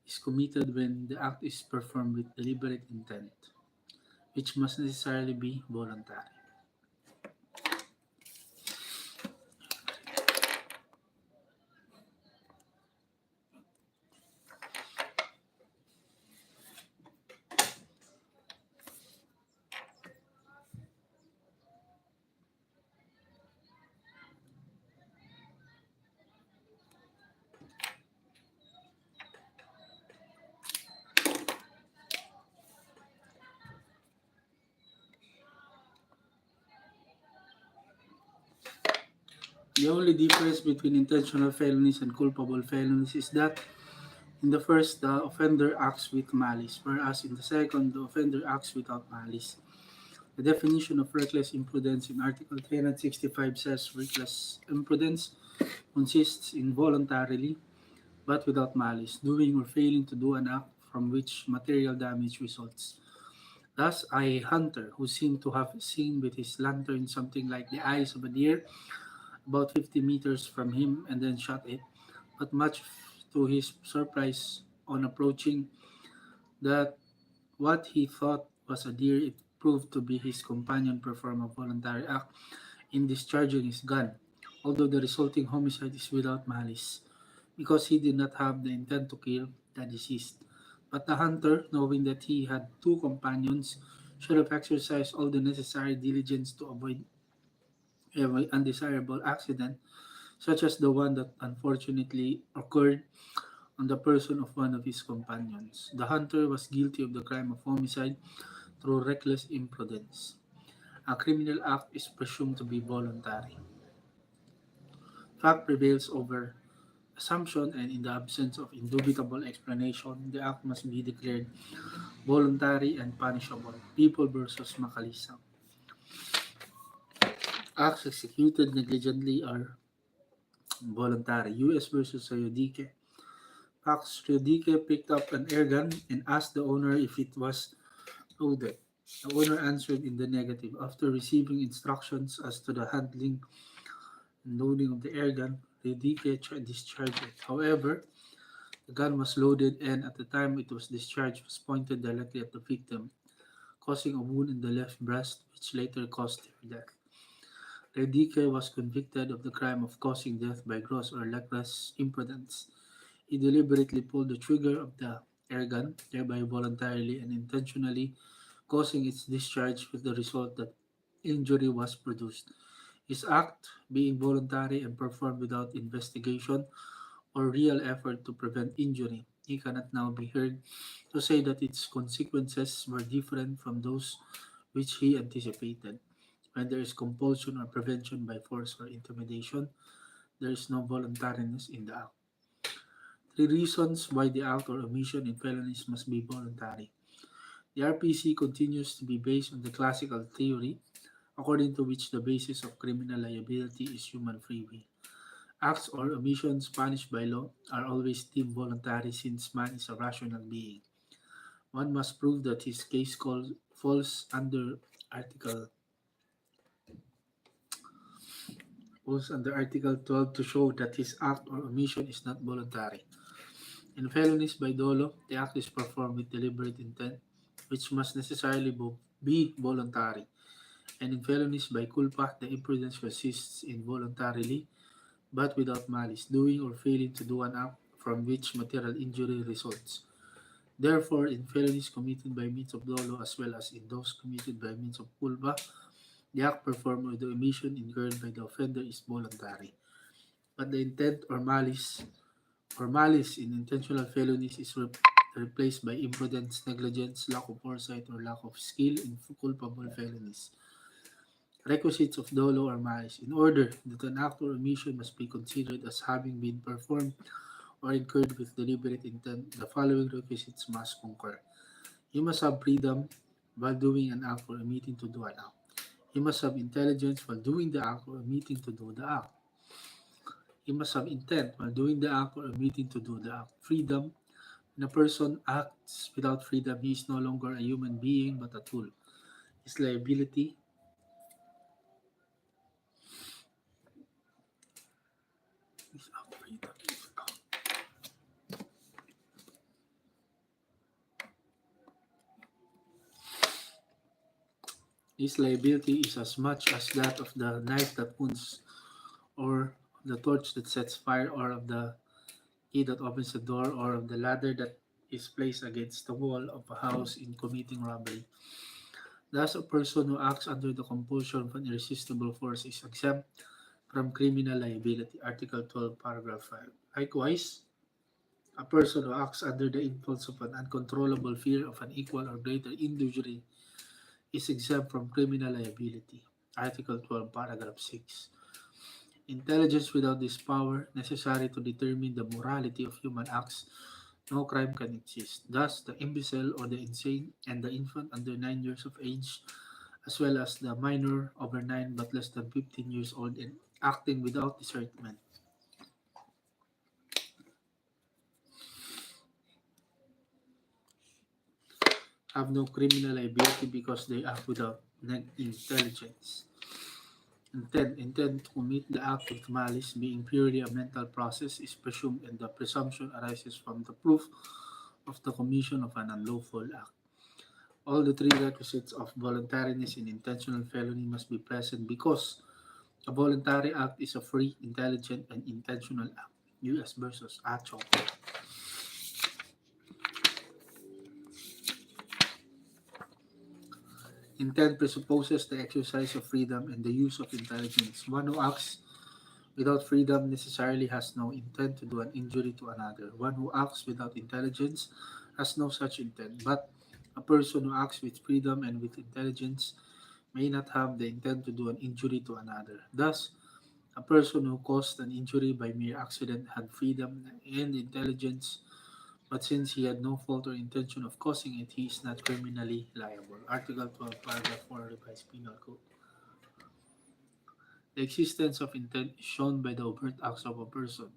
is committed when the act is performed with deliberate intent, which must necessarily be voluntary. The only difference between intentional felonies and culpable felonies is that in the first, the offender acts with malice, whereas in the second, the offender acts without malice. The definition of reckless imprudence in Article 365 says reckless imprudence consists in voluntarily, but without malice, doing or failing to do an act from which material damage results. Thus, a hunter who seemed to have seen with his lantern something like the eyes of a deer about 50 meters from him and then shot it, but much to his surprise on approaching that what he thought was a deer, it proved to be his companion perform a voluntary act in discharging his gun, although the resulting homicide is without malice, because he did not have the intent to kill the deceased. But the hunter, knowing that he had two companions, should have exercised all the necessary diligence to avoid every undesirable accident, such as the one that unfortunately occurred on the person of one of his companions. The hunter was guilty of the crime of homicide through reckless imprudence. A criminal act is presumed to be voluntary. Fact prevails over assumption and in the absence of indubitable explanation, the act must be declared voluntary and punishable. People versus Macalisang. Acts executed negligently are voluntary. U.S. versus Sayodike. Pax Sayodike picked up an air gun and asked the owner if it was loaded. The owner answered in the negative. After receiving instructions as to the handling and loading of the air gun, Sayodike discharged it. However, the gun was loaded and at the time it was discharged was pointed directly at the victim, causing a wound in the left breast which later caused her death. Redike was convicted of the crime of causing death by gross or reckless imprudence. He deliberately pulled the trigger of the airgun, thereby voluntarily and intentionally causing its discharge with the result that injury was produced. His act, being voluntary and performed without investigation or real effort to prevent injury, he cannot now be heard to say that its consequences were different from those which he anticipated. When there is compulsion or prevention by force or intimidation, there is no voluntariness in the act. Three reasons why the act or omission in felonies must be voluntary. The RPC continues to be based on the classical theory, according to which the basis of criminal liability is human free will. Acts or omissions punished by law are always deemed voluntary since man is a rational being. One must prove that his case falls under Article Article 12 to show that his act or omission is not voluntary. In felonies by dolo, the act is performed with deliberate intent, which must necessarily be voluntary. And in felonies by culpa, the imprudence consists in voluntarily, but without malice, doing or failing to do an act from which material injury results. Therefore, in felonies committed by means of dolo as well as in those committed by means of culpa, the act performed or the omission incurred by the offender is voluntary. But the intent or malice in intentional felonies is replaced by imprudence, negligence, lack of foresight, or lack of skill in culpable felonies. Requisites of dolo or malice. In order that an act or omission must be considered as having been performed or incurred with deliberate intent, the following requisites must concur. You must have freedom while doing an act or omitting to do an act. You must have intelligence while doing the act or omitting to do the act. You must have intent while doing the act or omitting to do the act. Freedom. When a person acts without freedom, he is no longer a human being but a tool. His liability is freedom. His liability is as much as that of the knife that wounds, or the torch that sets fire, or of the key that opens the door, or of the ladder that is placed against the wall of a house in committing robbery. Thus, a person who acts under the compulsion of an irresistible force is exempt from criminal liability. Article 12, paragraph 5. Likewise, a person who acts under the impulse of an uncontrollable fear of an equal or greater injury is exempt from criminal liability. Article 12, paragraph 6. Intelligence without this power, necessary to determine the morality of human acts, no crime can exist. Thus, the imbecile or the insane and the infant under 9 years of age, as well as the minor over 9 but less than 15 years old and acting without discernment, have no criminal liability because they act without intelligence. Intent to commit the act with malice, being purely a mental process, is presumed, and the presumption arises from the proof of the commission of an unlawful act. All the three requisites of voluntariness in intentional felony must be present because a voluntary act is a free, intelligent, and intentional act. U.S. versus Acho. Intent presupposes the exercise of freedom and the use of intelligence. One who acts without freedom necessarily has no intent to do an injury to another. One who acts without intelligence has no such intent. But a person who acts with freedom and with intelligence may not have the intent to do an injury to another. Thus, A person who caused an injury by mere accident had freedom and intelligence, but since he had no fault or intention of causing it, he is not criminally liable. Article 12, paragraph 4, Revised Penal Code. The existence of intent is shown by the overt acts of a person,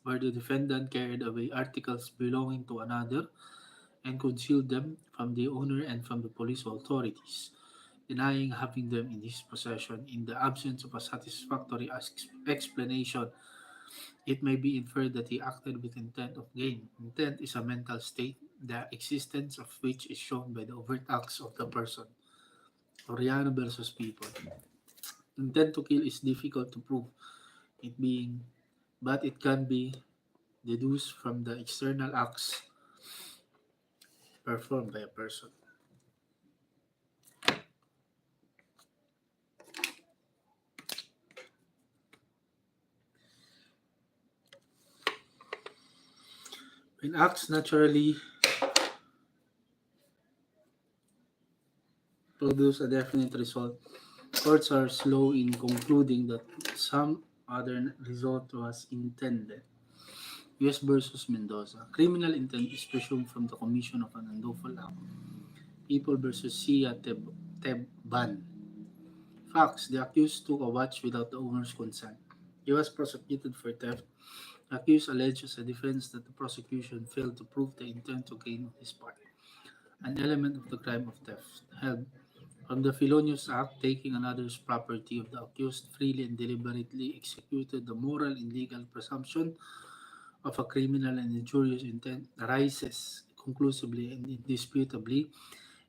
where the defendant carried away articles belonging to another and concealed them from the owner and from the police authorities, denying having them in his possession. In the absence of a satisfactory explanation, it may be inferred that he acted with intent of gain. Intent is a mental state, the existence of which is shown by the overt acts of the person. Oriana versus People. Intent to kill is difficult to prove, it being, but it can be deduced from the external acts performed by a person. When acts naturally produce a definite result, courts are slow in concluding that some other result was intended. U.S. versus Mendoza. Criminal intent is presumed from the commission of an unlawful act. People versus Teban. Facts: the accused took a watch without the owner's consent. He was prosecuted for theft. The accused alleged as a defense that the prosecution failed to prove the intent to gain on his part, an element of the crime of theft. Held from the Felonious Act, taking another's property of the accused freely and deliberately executed, the moral and legal presumption of a criminal and injurious intent arises conclusively and indisputably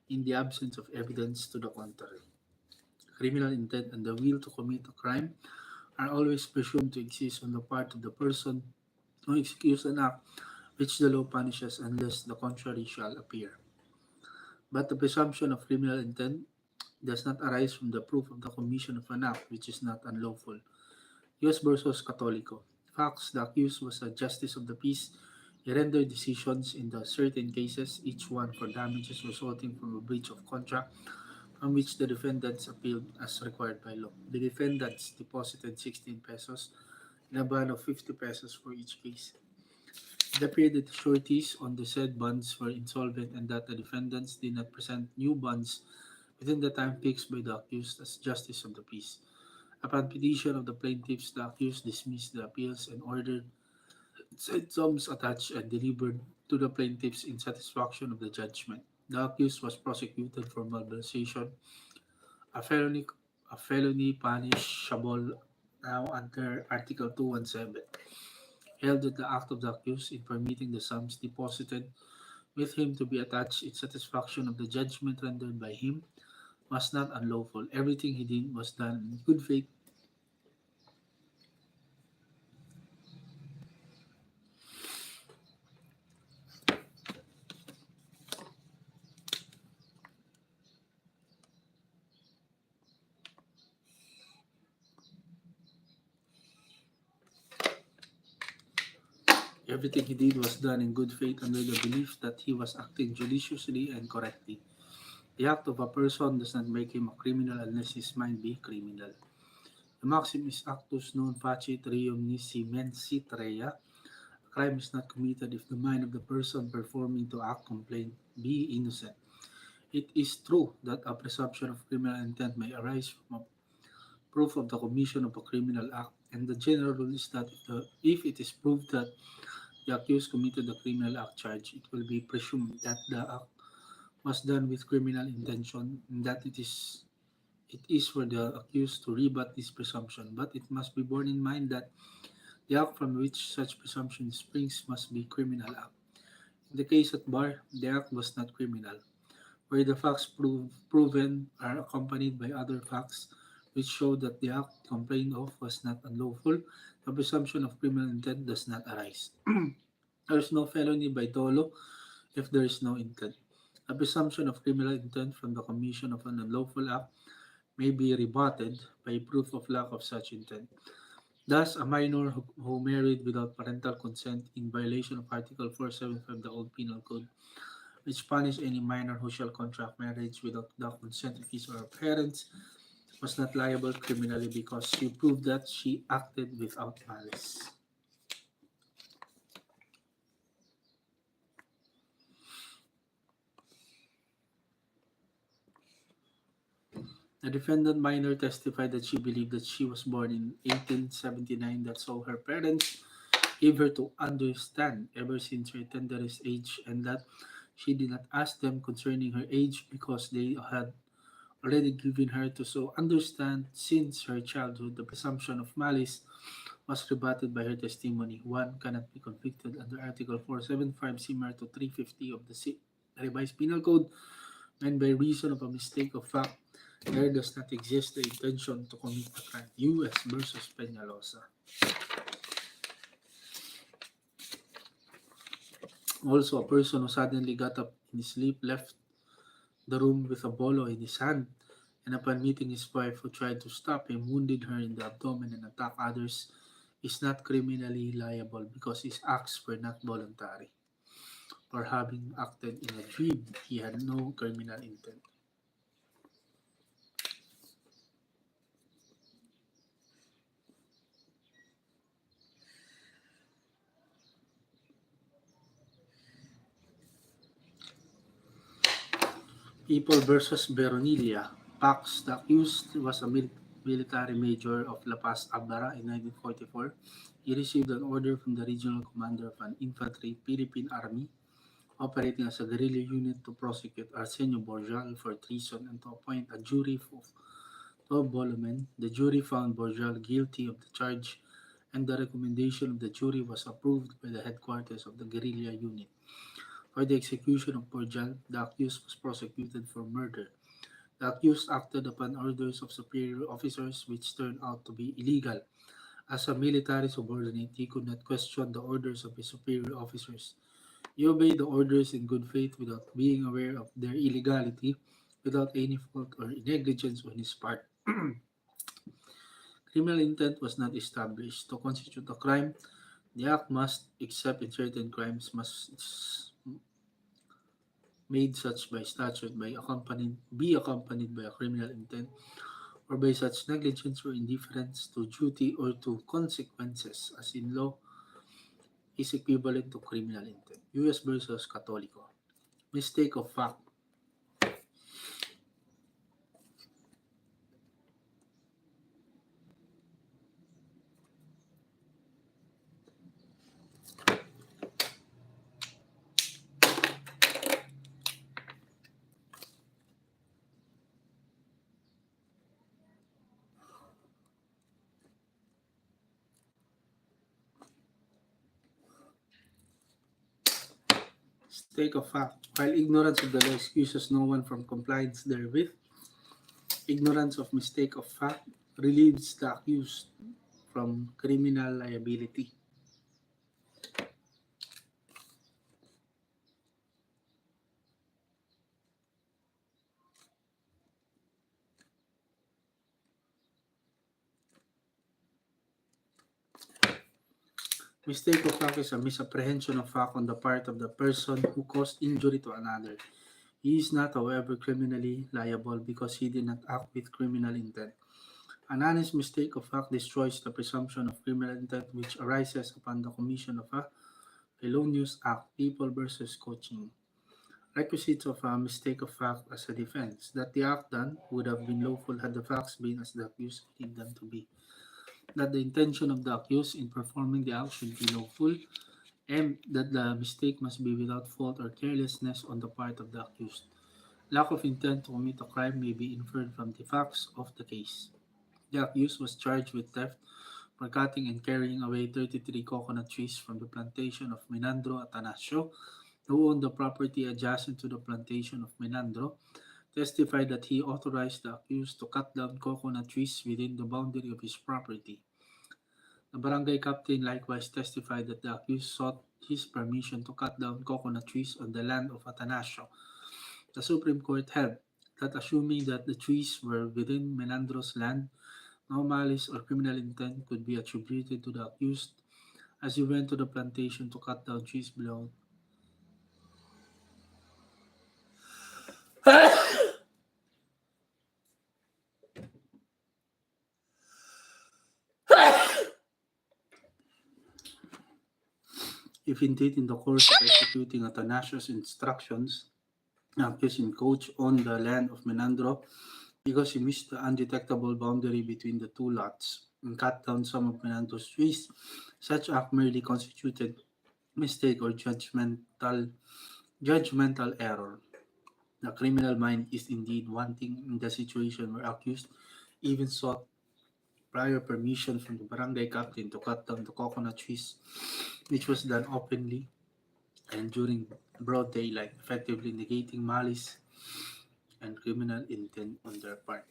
in the absence of evidence to the contrary. Criminal intent and the will to commit a crime are always presumed to exist on the part of the person who executes an act which the law punishes unless the contrary shall appear. But the presumption of criminal intent does not arise from the proof of the commission of an act which is not unlawful. U.S. versus Catolico. Facts: the accused was a justice of the peace. He rendered decisions in the certain cases, each one for damages resulting from a breach of contract, from which the defendants appealed as required by law. The defendants deposited 16 pesos and a bond of 50 pesos for each case. It appeared that the sureties on the said bonds were insolvent and that the defendants did not present new bonds within the time fixed by the accused as justice of the peace. Upon petition of the plaintiffs, the accused dismissed the appeals and ordered said sums attached and delivered to the plaintiffs in satisfaction of the judgment. The accused was prosecuted for malversation, a felony, a felony punishable now under Article 217. Held that the act of the accused in permitting the sums deposited with him to be attached in satisfaction of the judgment rendered by him was not unlawful. Everything he did was done in good faith. Everything he did was done in good faith under the belief that he was acting judiciously and correctly. The act of a person does not make him a criminal unless his mind be criminal. The maxim is actus non facit reum nisi mensit rea. A crime is not committed if the mind of the person performing to act complaint be innocent. It is true that a presumption of criminal intent may arise from a proof of the commission of a criminal act, and the general rule is that if it is proved that the accused committed the criminal act charged, it will be presumed that the act was done with criminal intention and that it is for the accused to rebut this presumption. But it must be borne in mind that the act from which such presumption springs must be criminal act. In the case at bar, the act was not criminal, where the facts proven are accompanied by other facts which show that the act complained of was not unlawful, the presumption of criminal intent does not arise. There is no felony by dolo if there is no intent. A presumption of criminal intent from the commission of an unlawful act may be rebutted by proof of lack of such intent. Thus, a minor who married without parental consent in violation of Article 475 of the Old Penal Code, which punishes any minor who shall contract marriage without the consent of his or her parents, was not liable criminally because she proved that she acted without malice. The defendant minor testified that she believed that she was born in 1879, that so her parents gave her to understand ever since her tenderest age, and that she did not ask them concerning her age because they had already given her to so understand since her childhood. The presumption of malice was rebutted by her testimony. One cannot be convicted under Article 475 similar to 350 of the Revised Penal Code when by reason of a mistake of fact there does not exist the intention to commit a crime. U.S. versus Peñalosa. Also, a person who suddenly got up in his sleep left the room with a bolo in his hand, and upon meeting his wife who tried to stop him, wounded her in the abdomen and attacked others, is not criminally liable because his acts were not voluntary. For having acted in a dream, he had no criminal intent. People versus Veronilla. Pax, the accused, was a military major of La Paz, Abara in 1944. He received an order from the regional commander of an infantry Philippine Army operating as a guerrilla unit to prosecute Arsenio Borjal for treason and to appoint a jury of 12 volumen. The jury found Borjal guilty of the charge, and the recommendation of the jury was approved by the headquarters of the guerrilla unit. For the execution of Borjal, the accused was prosecuted for murder. The accused acted upon orders of superior officers which turned out to be illegal. As a military subordinate, he could not question the orders of his superior officers. He obeyed the orders in good faith without being aware of their illegality, without any fault or negligence on his part. Criminal intent was not established. To constitute a crime, the act must, except in certain crimes, must made such by statute be accompanied by a criminal intent or by such negligence or indifference to duty or to consequences as in law is equivalent to criminal intent. U.S. versus Catolico. Mistake of fact. Mistake of fact. While ignorance of the law excuses no one from compliance therewith, ignorance of mistake of fact relieves the accused from criminal liability. Mistake of fact is a misapprehension of fact on the part of the person who caused injury to another. He is not, however, criminally liable because he did not act with criminal intent. An honest mistake of fact destroys the presumption of criminal intent which arises upon the commission of a felonious act. People versus coaching. Requisites of a mistake of fact as a defense: that the act done would have been lawful had the facts been as the accused believed them to be, that the intention of the accused in performing the act should be lawful, and that the mistake must be without fault or carelessness on the part of the accused. Lack of intent to commit a crime may be inferred from the facts of the case. The accused was charged with theft for cutting and carrying away 33 coconut trees from the plantation of Menandro Atanasio, who owned the property adjacent to the plantation of Menandro, testified that he authorized the accused to cut down coconut trees within the boundary of his property. The barangay captain likewise testified that the accused sought his permission to cut down coconut trees on the land of Atanasio. The Supreme Court held that assuming that the trees were within Menandro's land, no malice or criminal intent could be attributed to the accused as he went to the plantation to cut down trees below. If indeed in the course of executing Athanasius' instructions, accused encroached on the land of Menandro because he missed the undetectable boundary between the two lots and cut down some of Menandro's trees, such act merely constituted mistake or judgmental error. The criminal mind is indeed wanting in the situation where accused even sought prior permission from the barangay captain to cut down the coconut trees, which was done openly and during broad daylight, effectively negating malice and criminal intent on their part.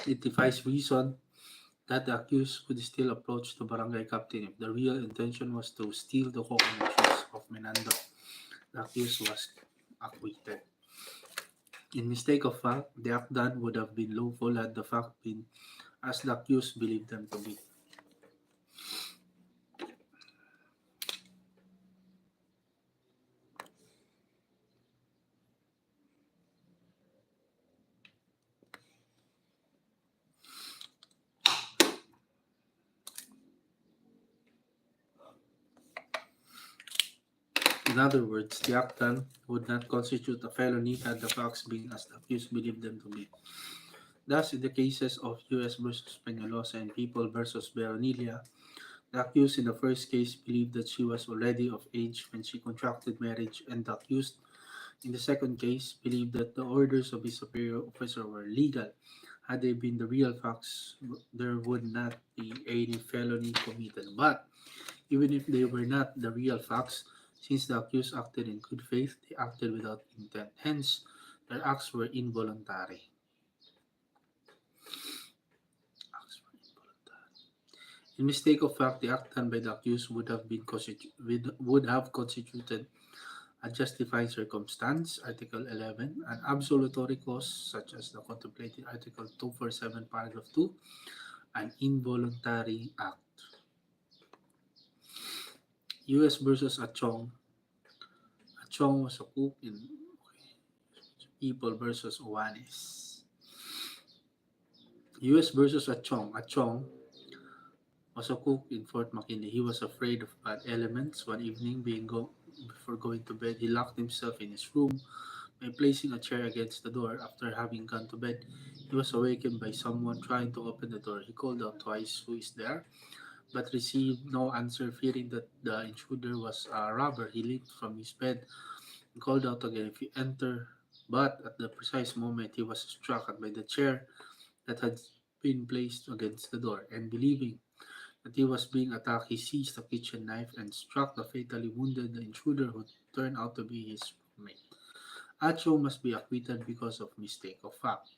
It defies reason that the accused would still approach the barangay captain if the real intention was to steal the coconut trees of Menando. The accused was acquitted. In mistake of fact, the act done would have been lawful had the fact been as the accused believed them to be. In other words, the act done would not constitute a felony had the facts been as the accused believed them to be. Thus, in the cases of U.S. versus Peñalosa and People versus Veronilla, the accused in the first case believed that she was already of age when she contracted marriage, and the accused in the second case believed that the orders of his superior officer were legal. Had they been the real facts, there would not be any felony committed. But even if they were not the real facts, since the accused acted in good faith, they acted without intent. Hence, their acts were involuntary. In mistake of fact, the act done by the accused would have constituted a justifying circumstance, Article 11, an absolutory cause, such as the contemplated Article 247, Paragraph 2, an involuntary act. U.S. versus Achong. Achong was a cook in People versus Owanes. U.S. versus Achong. Achong was a cook in Fort McKinley. He was afraid of bad elements. One evening, before going to bed, he locked himself in his room by placing a chair against the door. After having gone to bed, he was awakened by someone trying to open the door. He called out twice, "Who is there?" but received no answer. Fearing that the intruder was a robber, he leaped from his bed and called out again, "If you enter." But at the precise moment, he was struck by the chair that had been placed against the door, and believing that he was being attacked, he seized a kitchen knife and struck the fatally wounded the intruder, who turned out to be his roommate. Acho must be acquitted because of mistake of fact.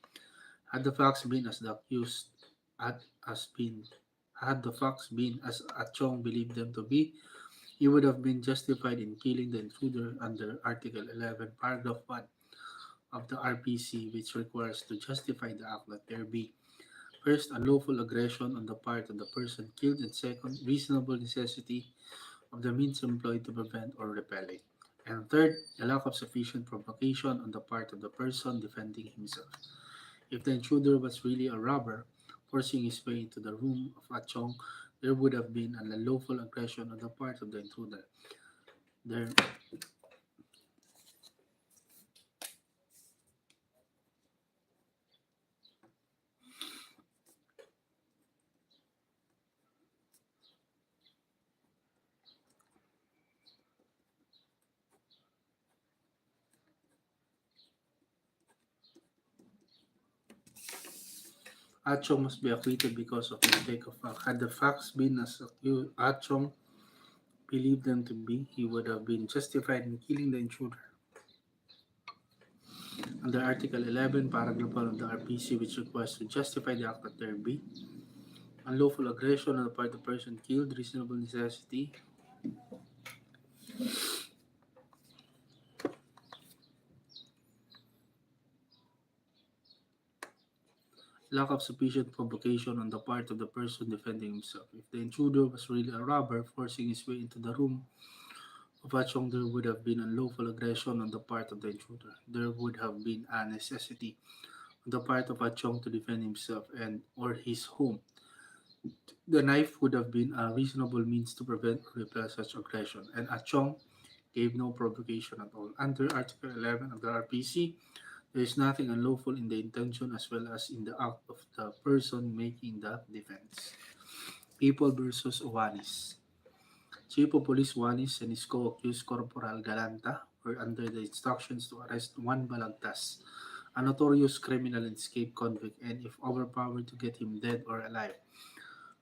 Had the facts been as the accused had as been had the facts been as Achong believed them to be, he would have been justified in killing the intruder under Article 11, Paragraph 1 of the RPC, which requires to justify the act that there be first, unlawful aggression on the part of the person killed, and second, reasonable necessity of the means employed to prevent or repel it. And third, a lack of sufficient provocation on the part of the person defending himself. If the intruder was really a robber, forcing his way into the room of Achong, there would have been an unlawful aggression on the part of the intruder. There, Achong must be acquitted because of mistake of fact. Had the facts been as Achong believed them to be, he would have been justified in killing the intruder. Under Article 11, Paragraph 1 of the RPC, which requires to justify the act that there be unlawful aggression on the part of the person killed, reasonable necessity, lack of sufficient provocation on the part of the person defending himself. If the intruder was really a robber forcing his way into the room of Achong, there would have been unlawful aggression on the part of the intruder. There would have been a necessity on the part of Achong to defend himself and or his home. The knife would have been a reasonable means to prevent or repel such aggression, and Achong gave no provocation at all. Under Article 11 of the RPC, there is nothing unlawful in the intention as well as in the act of the person making the defense. People versus Owanis. Chief of Police Wanis and his co-accused Corporal Galanta were under the instructions to arrest Juan Balagtas, a notorious criminal and escaped convict, and if overpowered to get him dead or alive.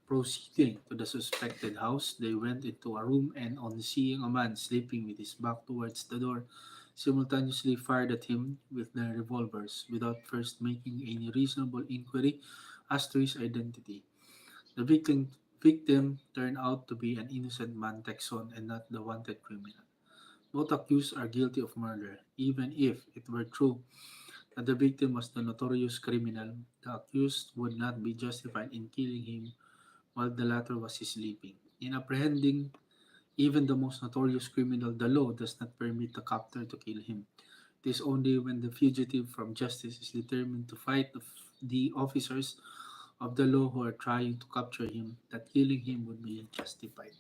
Proceeding to the suspected house, they went into a room and on seeing a man sleeping with his back towards the door, simultaneously fired at him with their revolvers without first making any reasonable inquiry as to his identity. The victim turned out to be an innocent man Texon and not the wanted criminal. Both accused are guilty of murder. Even if it were true that the victim was the notorious criminal, the accused would not be justified in killing him while the latter was sleeping. In apprehending even the most notorious criminal, the law does not permit the captor to kill him. It is only when the fugitive from justice is determined to fight the officers of the law who are trying to capture him that killing him would be justified.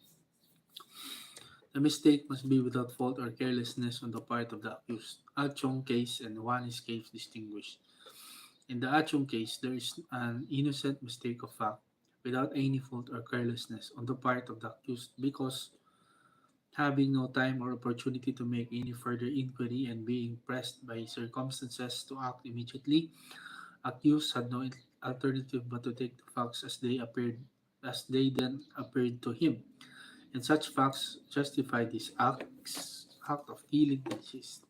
The mistake must be without fault or carelessness on the part of the accused. Achong case and Wanis case distinguished. In the Achong case, there is an innocent mistake of fact without any fault or carelessness on the part of the accused because having no time or opportunity to make any further inquiry and being pressed by circumstances to act immediately, accused had no alternative but to take the facts as they then appeared to him, and such facts justified his act of killing consist.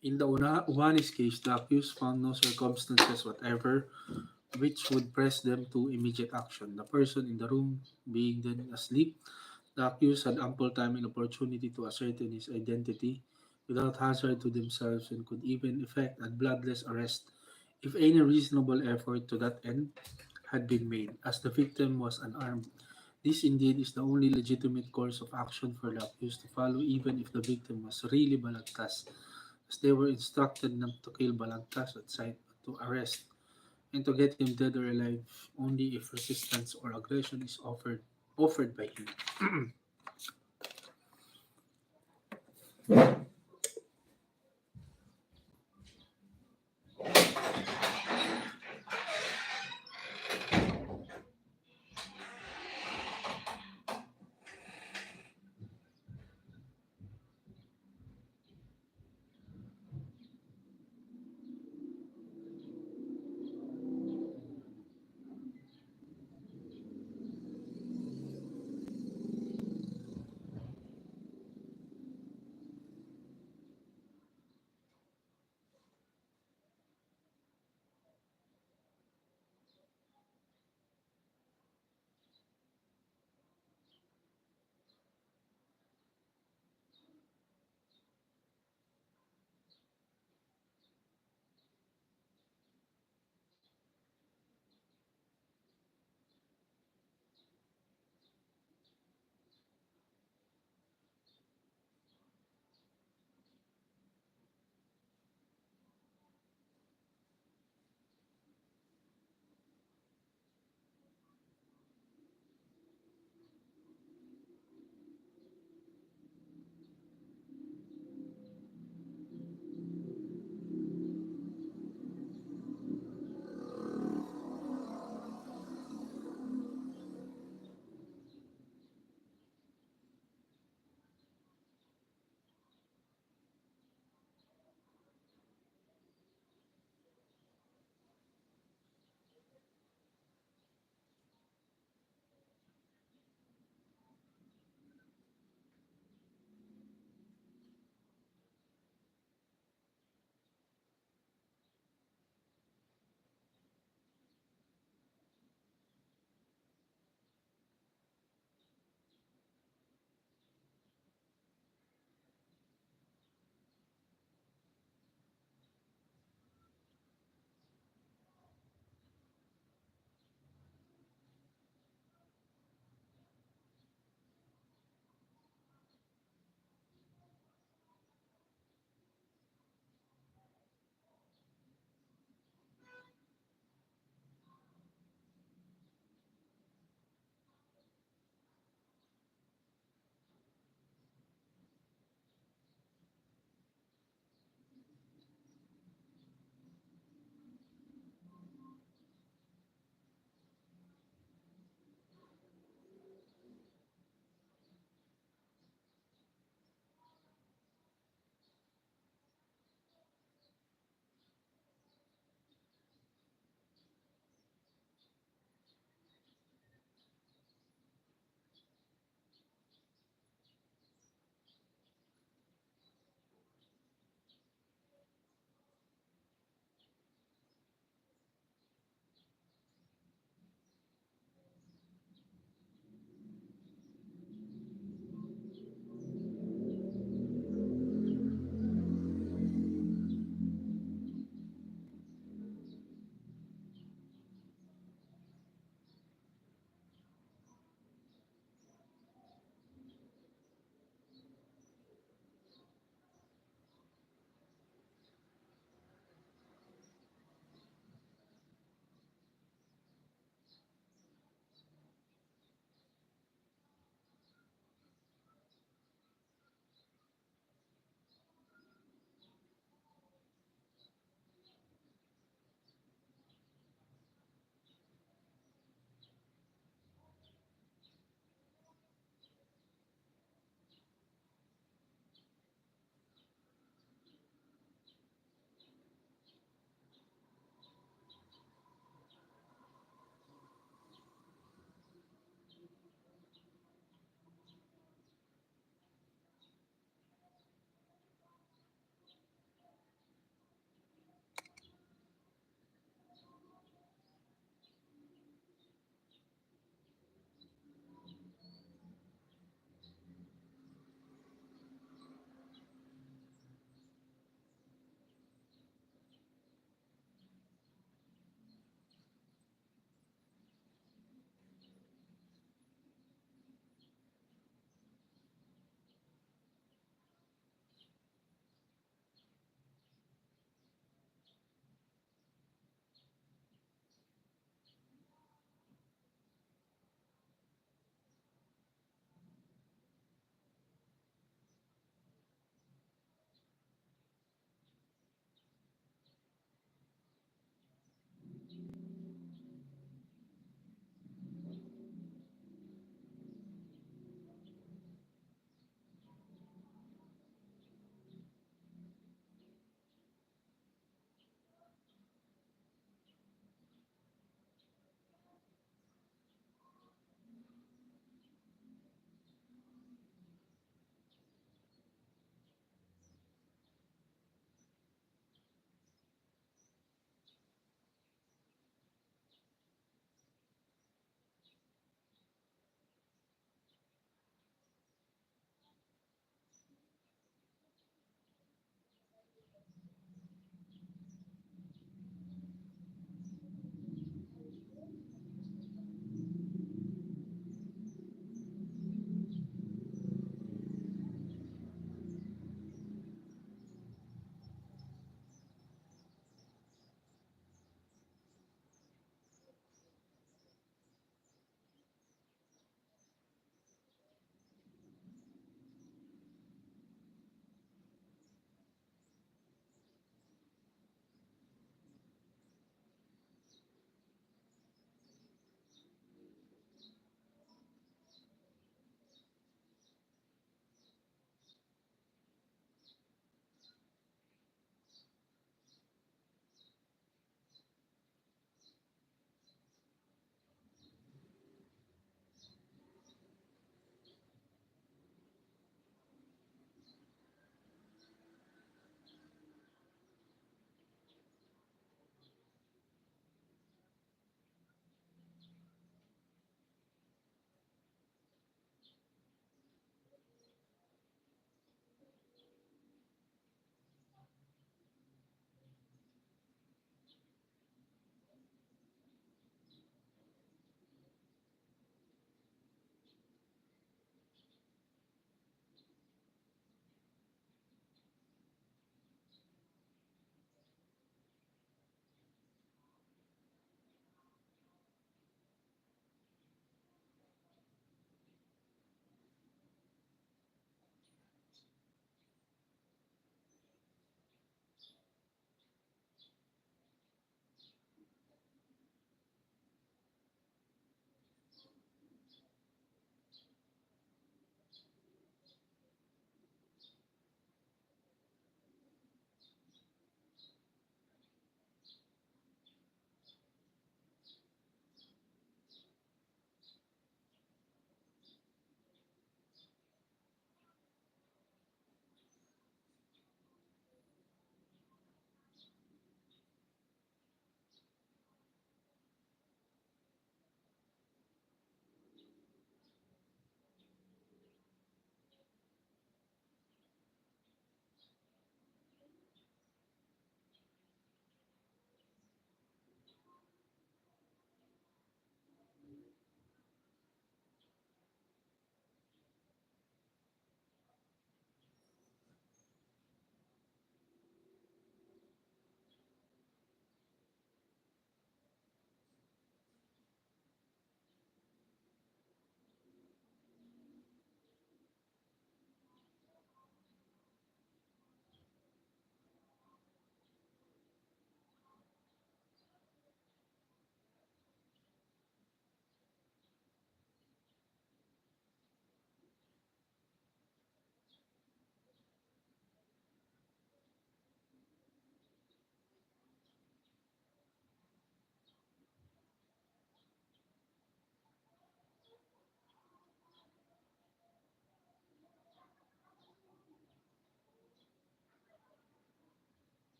In the Uwanis case, the accused found no circumstances whatever which would press them to immediate action. The person in the room being then asleep, the accused had ample time and opportunity to ascertain his identity without hazard to themselves and could even effect a bloodless arrest if any reasonable effort to that end had been made, as the victim was unarmed. This indeed is the only legitimate course of action for the accused to follow, even if the victim was really Balagtas, as they were instructed not to kill Balagtas at sight but to arrest and to get him dead or alive only if resistance or aggression is offered by him.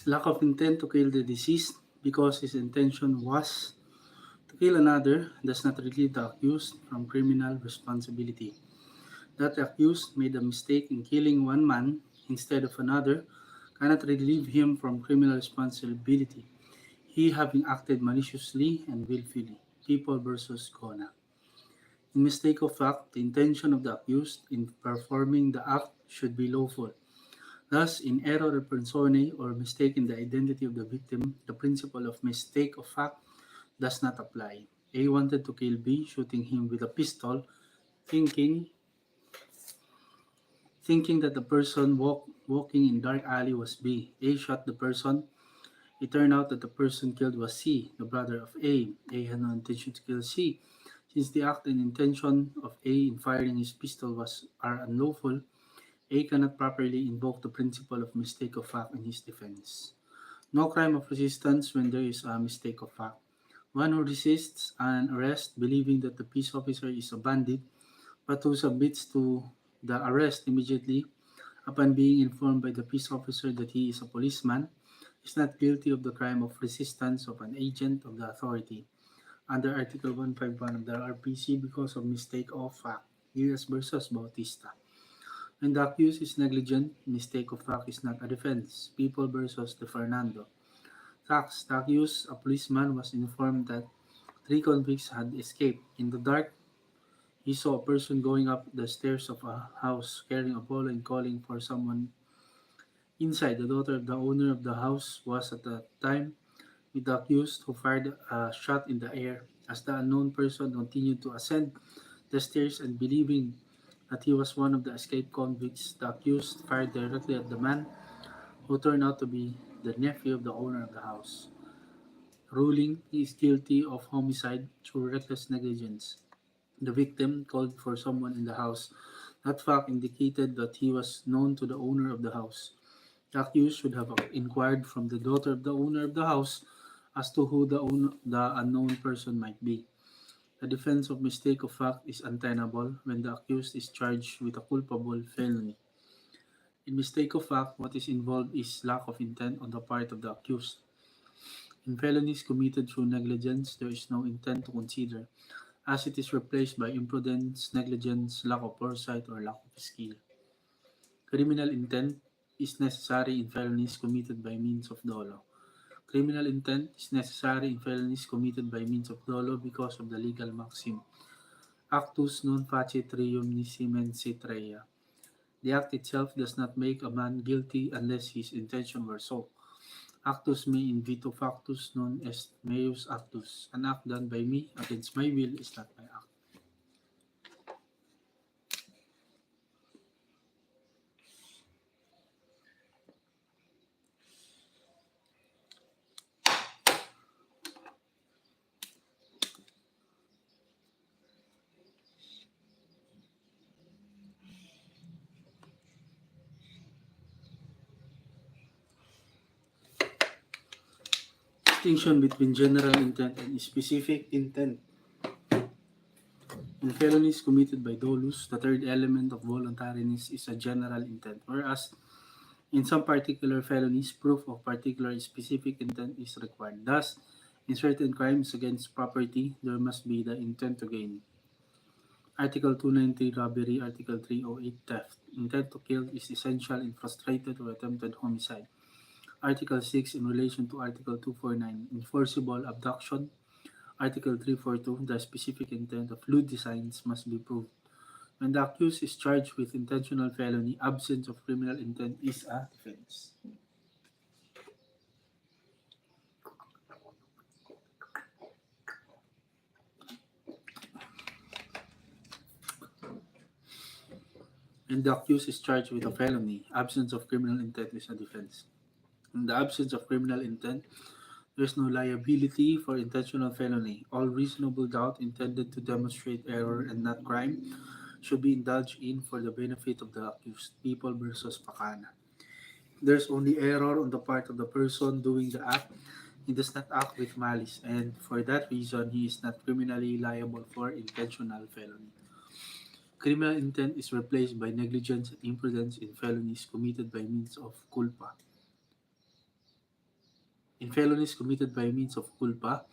Lack of intent to kill the deceased because his intention was to kill another does not relieve the accused from criminal responsibility. That the accused made a mistake in killing one man instead of another cannot relieve him from criminal responsibility. He having acted maliciously and willfully. People versus Kona. In mistake of fact, the intention of the accused in performing the act should be lawful. Thus, in error persone or mistake in the identity of the victim, the principle of mistake of fact does not apply. A wanted to kill B, shooting him with a pistol, thinking thinking that the person walking in dark alley was B. A shot the person. It turned out that the person killed was C, the brother of A. A had no intention to kill C. Since the act and intention of A in firing his pistol are unlawful, A cannot properly invoke the principle of mistake of fact in his defense. No crime of resistance when there is a mistake of fact. One who resists an arrest believing that the peace officer is a bandit but who submits to the arrest immediately upon being informed by the peace officer that he is a policeman is not guilty of the crime of resistance of an agent of the authority under Article 151 of the RPC because of mistake of fact. U.S. versus Bautista. When the accused is negligent, mistake of fact is not a defense. People versus De Fernando. Facts. The accused, a policeman, was informed that three convicts had escaped. In the dark, he saw a person going up the stairs of a house carrying a ball and calling for someone inside. The daughter of the owner of the house was at the time with the accused, who fired a shot in the air. As the unknown person continued to ascend the stairs and believing that he was one of the escaped convicts, the accused fired directly at the man, who turned out to be the nephew of the owner of the house, ruling he is guilty of homicide through reckless negligence. The victim called for someone in the house. That fact indicated that he was known to the owner of the house. The accused should have inquired from the daughter of the owner of the house as to who the unknown person might be. The defense of mistake of fact is untenable when the accused is charged with a culpable felony. In mistake of fact, what is involved is lack of intent on the part of the accused. In felonies committed through negligence, there is no intent to consider, as it is replaced by imprudence, negligence, lack of foresight, or lack of skill. Criminal intent is necessary in felonies committed by means of dolo. Criminal intent is necessary in felonies committed by means of dolo because of the legal maxim, actus non facit reum nisi mensit rea. The act itself does not make a man guilty unless his intention were so. Actus me invito factus non est meus actus. An act done by me against my will is not my act. Distinction between general intent and specific intent. In felonies committed by dolus, the third element of voluntariness is a general intent, whereas in some particular felonies, proof of particular specific intent is required. Thus, in certain crimes against property, there must be the intent to gain. Article 293 robbery, Article 308 theft. Intent to kill is essential in frustrated or attempted homicide. Article 6 in relation to Article 249, enforceable abduction. Article 342, the specific intent of lewd designs must be proved. When the accused is charged with intentional felony, absence of criminal intent is a defense. When the accused is charged with a felony, absence of criminal intent is a defense. In the absence of criminal intent, there is no liability for intentional felony. All reasonable doubt intended to demonstrate error and not crime should be indulged in for the benefit of the accused. People versus Pacana. There's only error on the part of the person doing the act. He does not act with malice, and for that reason, he is not criminally liable for intentional felony. Criminal intent is replaced by negligence and imprudence in felonies committed by means of culpa. In felonies committed by means of culpa,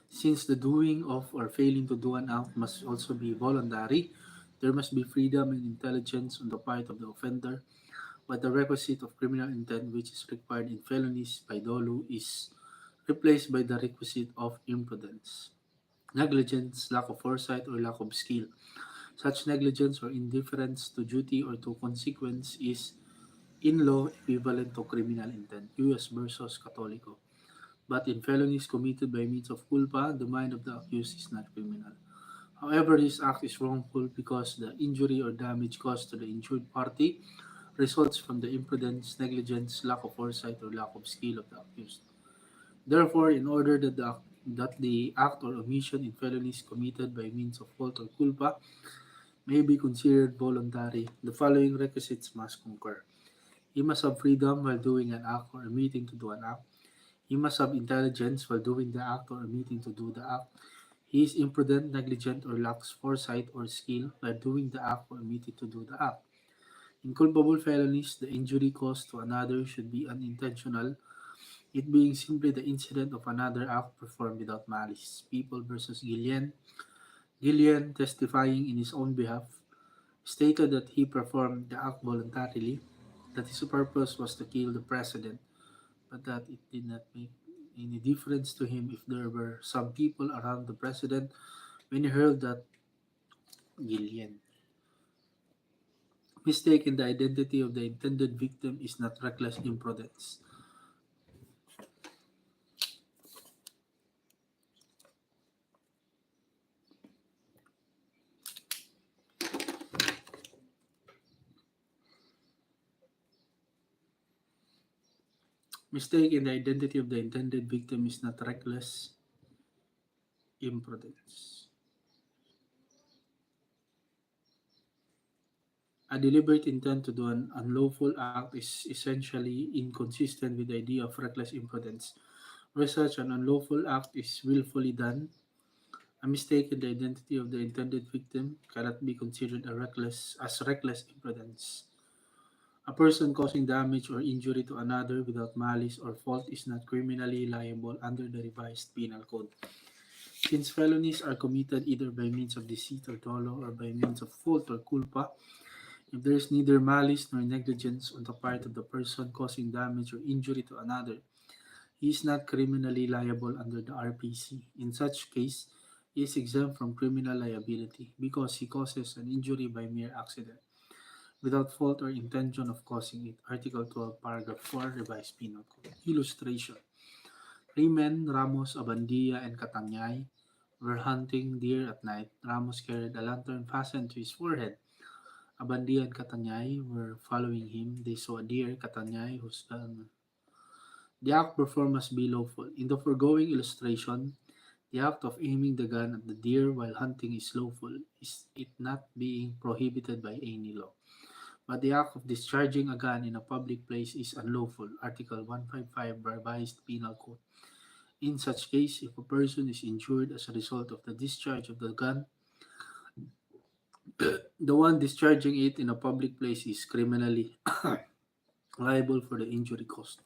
since the doing of or failing to do an act must also be voluntary, there must be freedom and intelligence on the part of the offender, but the requisite of criminal intent which is required in felonies by dolo is replaced by the requisite of imprudence, negligence, lack of foresight, or lack of skill. Such negligence or indifference to duty or to consequence is in law equivalent to criminal intent. US versus Catolico. But in felonies committed by means of culpa, the mind of the accused is not criminal. However, this act is wrongful because the injury or damage caused to the injured party results from the imprudence, negligence, lack of foresight, or lack of skill of the accused. Therefore, in order that the act or omission in felonies committed by means of fault or culpa may be considered voluntary, the following requisites must concur. He must have freedom while doing an act or omitting to do an act. He must have intelligence while doing the act or omitting to do the act. He is imprudent, negligent, or lacks foresight or skill while doing the act or omitting to do the act. In culpable felonies, the injury caused to another should be unintentional, it being simply the incident of another act performed without malice. People versus Gillian. Gillian, testifying in his own behalf, stated that he performed the act voluntarily, that his purpose was to kill the president, but that it did not make any difference to him if there were some people around the president when he heard that Gillian. Mistaken the identity of the intended victim is not reckless imprudence. Mistaken the identity of the intended victim is not reckless imprudence. A deliberate intent to do an unlawful act is essentially inconsistent with the idea of reckless imprudence. Where such an unlawful act is willfully done, a mistake in the identity of the intended victim cannot be considered reckless imprudence. A person causing damage or injury to another without malice or fault is not criminally liable under the revised penal code. Since felonies are committed either by means of deceit or dolo or by means of fault or culpa, if there is neither malice nor negligence on the part of the person causing damage or injury to another, he is not criminally liable under the RPC. In such case, he is exempt from criminal liability because he causes an injury by mere accident, without fault or intention of causing it. Article 12, Paragraph 4, Revised Penal Code. Illustration. Three men, Ramos, Abandia, and Katangay, were hunting deer at night. Ramos carried a lantern fastened to his forehead. Abandia and Katangay were following him. They saw a deer, Katangay, whose gun. The act performed must be lawful. In the foregoing illustration, the act of aiming the gun at the deer while hunting is lawful, is it not being prohibited by any law. But the act of discharging a gun in a public place is unlawful. Article 155 Revised Penal Code. In such case, if a person is injured as a result of the discharge of the gun, the one discharging it in a public place is criminally liable for the injury caused.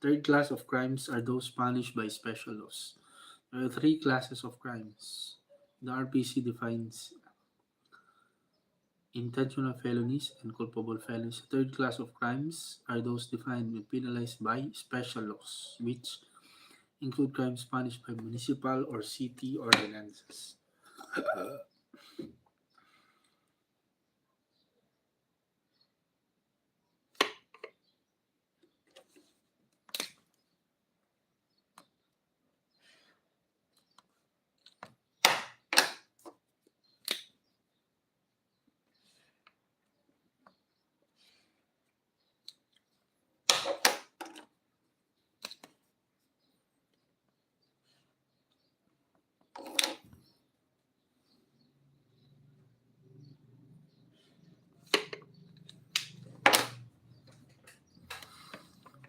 Third class of crimes are those punished by special laws. There are three classes of crimes. The RPC defines intentional felonies and culpable felonies. The third class of crimes are those defined and penalized by special laws, which include crimes punished by municipal or city ordinances.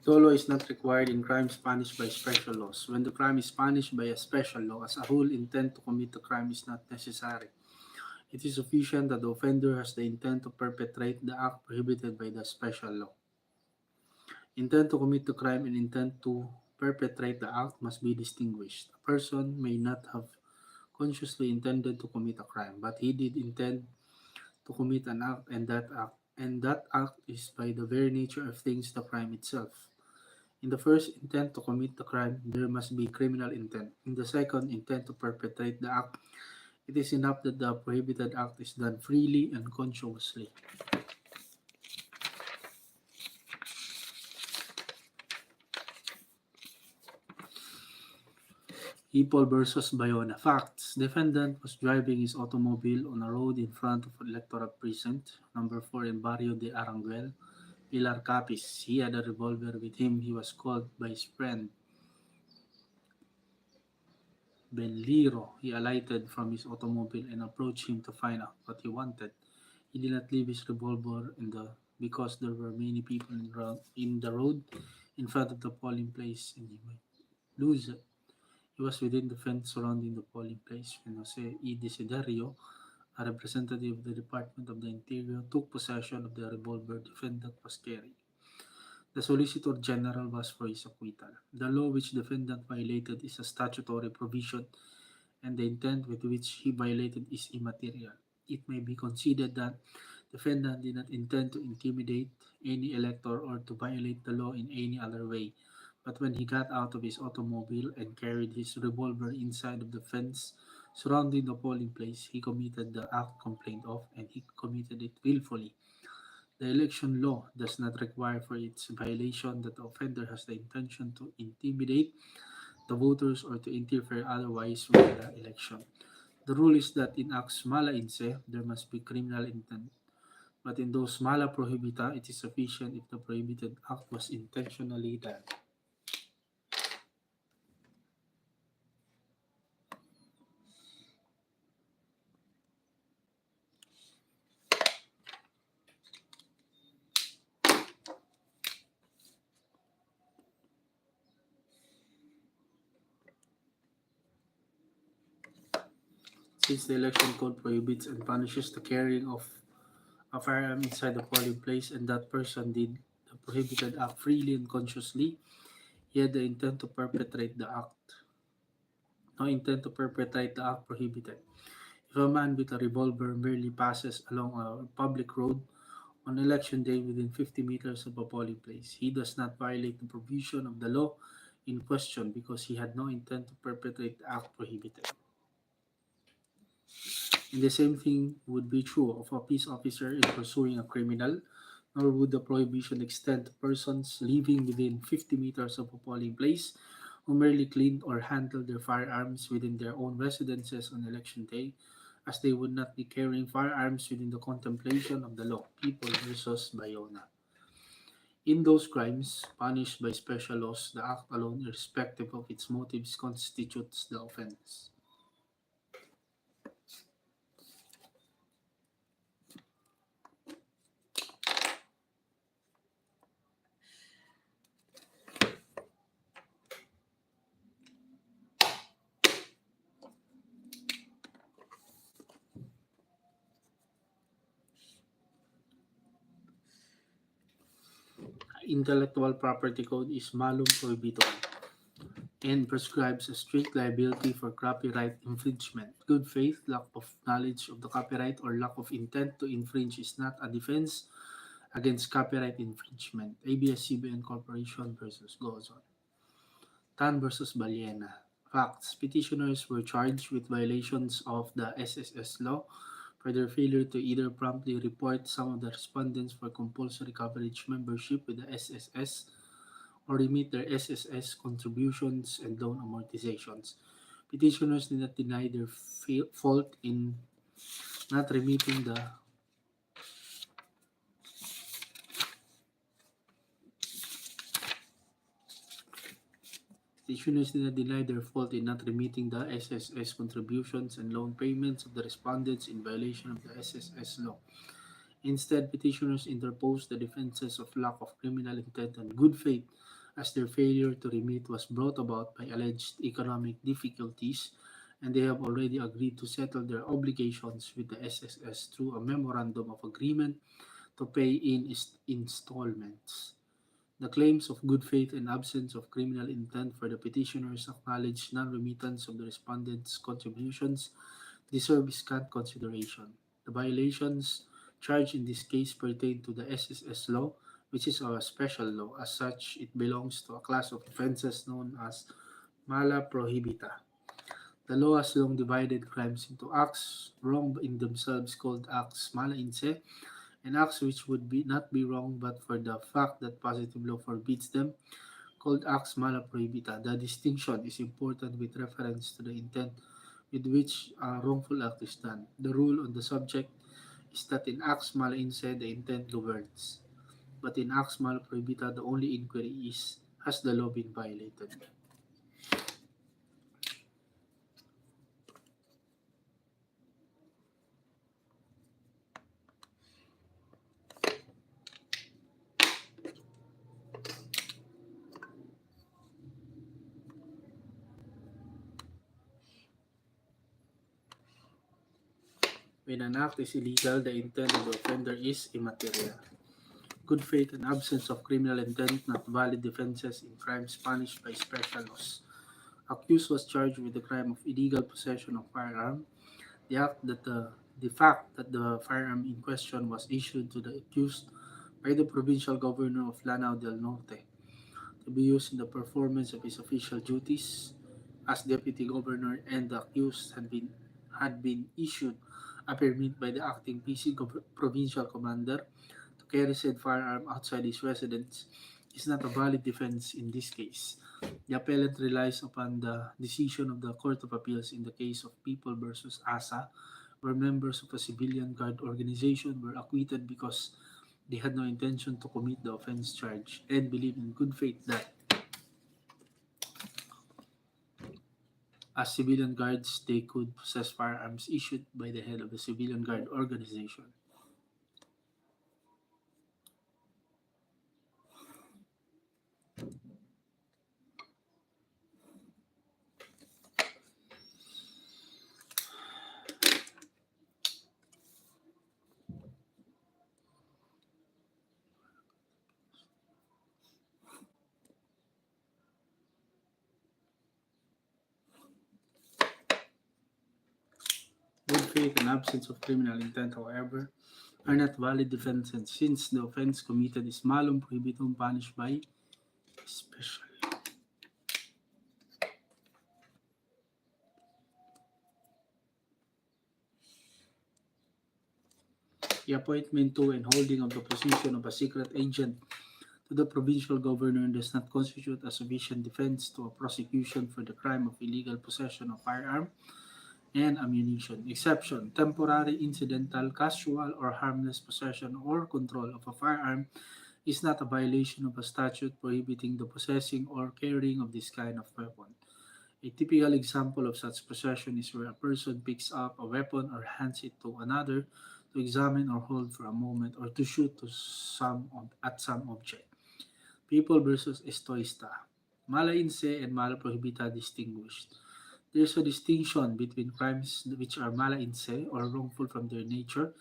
Dolo is not required in crimes punished by special laws. When the crime is punished by a special law, as a whole, intent to commit the crime is not necessary. It is sufficient that the offender has the intent to perpetrate the act prohibited by the special law. Intent to commit the crime and intent to perpetrate the act must be distinguished. A person may not have consciously intended to commit a crime, but he did intend to commit an act, and that act is by the very nature of things the crime itself. In the first, intent to commit the crime, there must be criminal intent. In the second, intent to perpetrate the act, it is enough that the prohibited act is done freely and consciously. People versus Bayona. Facts. Defendant was driving his automobile on a road in front of Electoral Precinct, number 4 in Barrio de Aranguel, Pilar Capiz. He had a revolver with him. He was called by his friend Benliro. He alighted from his automobile and approached him to find out what he wanted. He did not leave his revolver because there were many people in the road in front of the polling place and he might lose it. He was within the fence surrounding the polling place when Jose E. Desiderio, a representative of the Department of the Interior, took possession of the revolver defendant was carrying. The Solicitor General was for his acquittal. The law which defendant violated is a statutory provision and the intent with which he violated is immaterial. It may be considered that defendant did not intend to intimidate any elector or to violate the law in any other way. But when he got out of his automobile and carried his revolver inside of the fence surrounding the polling place, he committed the act complained of and he committed it willfully. The election law does not require for its violation that the offender has the intention to intimidate the voters or to interfere otherwise with the election. The rule is that in acts mala inse, there must be criminal intent. But in those mala prohibita, it is sufficient if the prohibited act was intentionally done. Since the election code prohibits and punishes the carrying of a firearm inside the polling place and that person did the prohibited act freely and consciously, he had the intent to perpetrate the act. No intent to perpetrate the act prohibited. If a man with a revolver merely passes along a public road on election day within 50 meters of a polling place, he does not violate the provision of the law in question because he had no intent to perpetrate the act prohibited. And the same thing would be true of a peace officer in pursuing a criminal, nor would the prohibition extend to persons living within 50 meters of a polling place who merely cleaned or handled their firearms within their own residences on election day, as they would not be carrying firearms within the contemplation of the law. People versus Bayona. In those crimes punished by special laws, the act alone, irrespective of its motives, constitutes the offense. Intellectual property code is malum prohibitum and prescribes a strict liability for copyright infringement. Good faith, lack of knowledge of the copyright, or lack of intent to infringe is not a defense against copyright infringement. ABS-CBN Corporation versus Gozon. Tan versus Baliena. Facts. Petitioners were charged with violations of the SSS law for their failure to either promptly report some of the respondents for compulsory coverage membership with the SSS or remit their SSS contributions and loan amortizations. Petitioners did not deny their fault in not remitting the Petitioners did not deny their fault in not remitting the SSS contributions and loan payments of the respondents in violation of the SSS law. Instead, petitioners interposed the defenses of lack of criminal intent and good faith as their failure to remit was brought about by alleged economic difficulties, and they have already agreed to settle their obligations with the SSS through a memorandum of agreement to pay in installments. The claims of good faith and absence of criminal intent for the petitioners acknowledge non-remittance of the respondents' contributions deserve scant consideration. The violations charged in this case pertain to the SSS law, which is a special law. As such, it belongs to a class of offenses known as mala prohibita. The law has long divided crimes into acts wrong in themselves called acts mala in se, and acts which would not be wrong but for the fact that positive law forbids them, called acts mala prohibita. The distinction is important with reference to the intent with which a wrongful act is done. The rule on the subject is that in acts mala in se, the intent governs, but in acts mala prohibita, the only inquiry is, has the law been violated? When an act is illegal, the intent of the offender is immaterial. Good faith and absence of criminal intent not valid defenses in crimes punished by special laws. Accused was charged with the crime of illegal possession of firearm. The fact that the firearm in question was issued to the accused by the provincial governor of Lanao del Norte to be used in the performance of his official duties as deputy governor, and the accused had been issued a permit by the acting provincial commander to carry said firearm outside his residence is not a valid defense in this case. The appellant relies upon the decision of the Court of Appeals in the case of People versus ASA, where members of a civilian guard organization were acquitted because they had no intention to commit the offense charge and believed in good faith that, as civilian guards, they could possess firearms issued by the head of the civilian guard organization. Good faith and absence of criminal intent, however, are not valid defenses since the offense committed is malum prohibitum punished by special. The appointment to and holding of the position of a secret agent to the provincial governor does not constitute a sufficient defense to a prosecution for the crime of illegal possession of firearm and ammunition. Exception: temporary, incidental, casual, or harmless possession or control of a firearm is not a violation of a statute prohibiting the possessing or carrying of this kind of weapon. A typical example of such possession is where a person picks up a weapon or hands it to another to examine or hold for a moment or to shoot at some object. People versus Estoista. Mala in se and mala prohibita distinguished. There is a distinction between crimes which are mala in se or wrongful from their nature,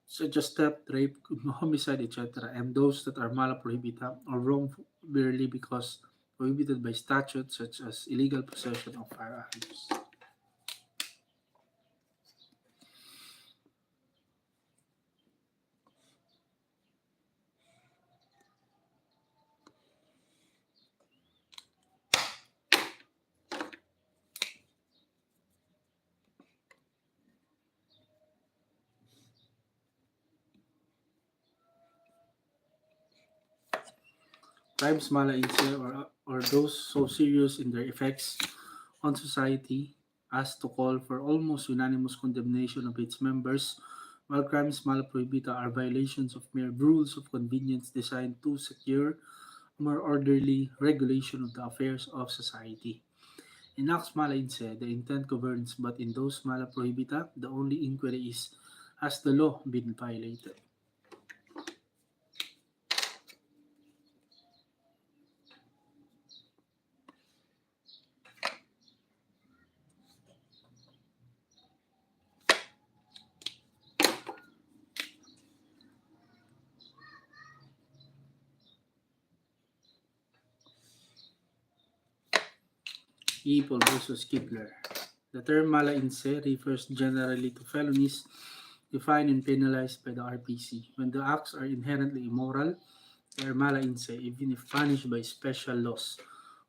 such as theft, rape, homicide, etc., and those that are mala prohibita or wrongful merely because prohibited by statute, such as illegal possession of firearms. Crimes mala in se or those so serious in their effects on society as to call for almost unanimous condemnation of its members, while crimes mala prohibita are violations of mere rules of convenience designed to secure a more orderly regulation of the affairs of society. In acts mala in se, the intent governs, but in those mala prohibita, the only inquiry is, has the law been violated? People versus Kibler. The term mala in se refers generally to felonies defined and penalized by the RPC. When the acts are inherently immoral, they are mala in se, even if punished by special laws.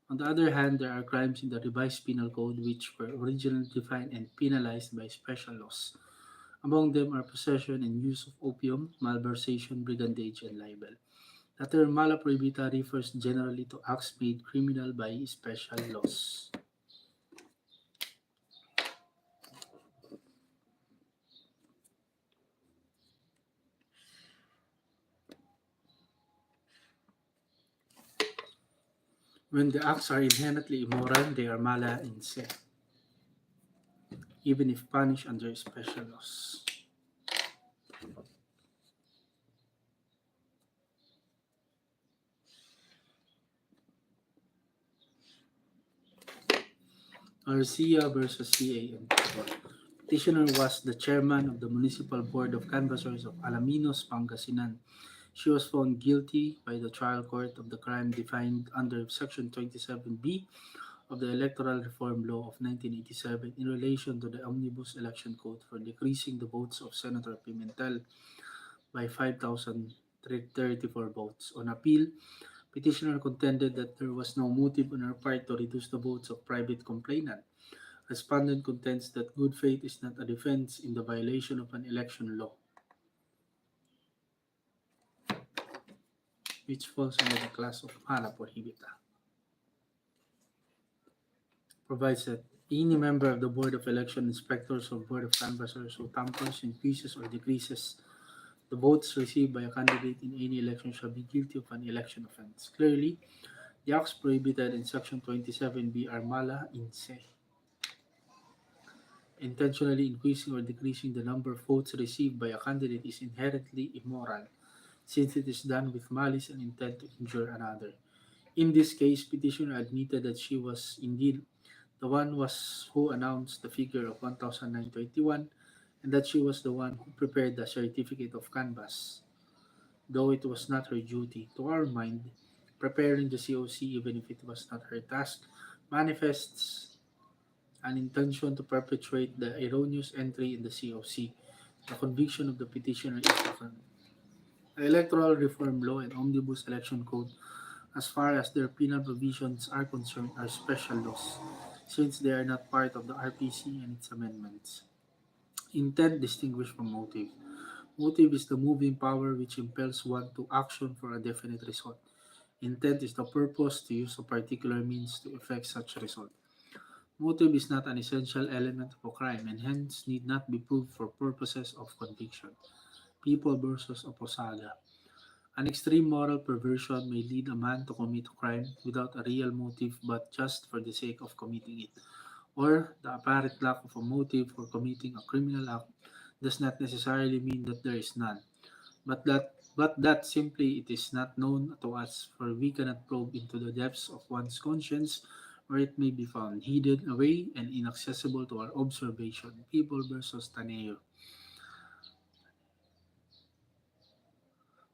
On the other hand, there are crimes in the revised penal code which were originally defined and penalized by special laws. Among them are possession and use of opium, malversation, brigandage, and libel. The term mala prohibita refers generally to acts made criminal by special laws. When the acts are inherently immoral, they are mala in se, even if punished under special laws. Garcia versus CAM. Petitioner was the chairman of the Municipal Board of Canvassers of Alaminos, Pangasinan. She was found guilty by the trial court of the crime defined under Section 27B of the Electoral Reform Law of 1987 in relation to the Omnibus Election Code for decreasing the votes of Senator Pimentel by 5,034 votes. On appeal, petitioner contended that there was no motive on her part to reduce the votes of private complainant. Respondent contends that good faith is not a defense in the violation of an election law, which falls under the class of mala prohibita. Provides that any member of the Board of Election Inspectors or Board of Canvassers who tampers, increases, or decreases the votes received by a candidate in any election shall be guilty of an election offense. Clearly, the acts prohibited in Section 27B are mala in se. Intentionally increasing or decreasing the number of votes received by a candidate is inherently immoral, since it is done with malice and intent to injure another. In this case, petitioner admitted that she was indeed the one who announced the figure of 1,921 and that she was the one who prepared the certificate of canvass, though it was not her duty. To our mind, preparing the COC, even if it was not her task, manifests an intention to perpetuate the erroneous entry in the COC. The conviction of the petitioner is affirmed. The Electoral Reform Law and Omnibus Election Code, as far as their penal provisions are concerned, are special laws, since they are not part of the RPC and its amendments. Intent distinguished from motive. Motive is the moving power which impels one to action for a definite result. Intent is the purpose to use a particular means to effect such result. Motive is not an essential element of a crime and hence need not be proved for purposes of conviction. People versus Aposada. An extreme moral perversion may lead a man to commit a crime without a real motive but just for the sake of committing it. Or the apparent lack of a motive for committing a criminal act does not necessarily mean that there is none, but that simply it is not known to us, for we cannot probe into the depths of one's conscience where it may be found, hidden away and inaccessible to our observation. People versus Taneo.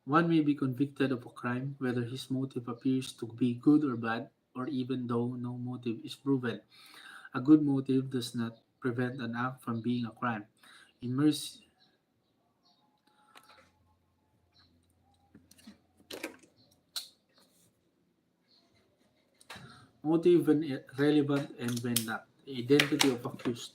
One may be convicted of a crime whether his motive appears to be good or bad, or even though no motive is proven. A good motive does not prevent an act from being a crime. In mercy, motive when relevant and when not. The identity of accused.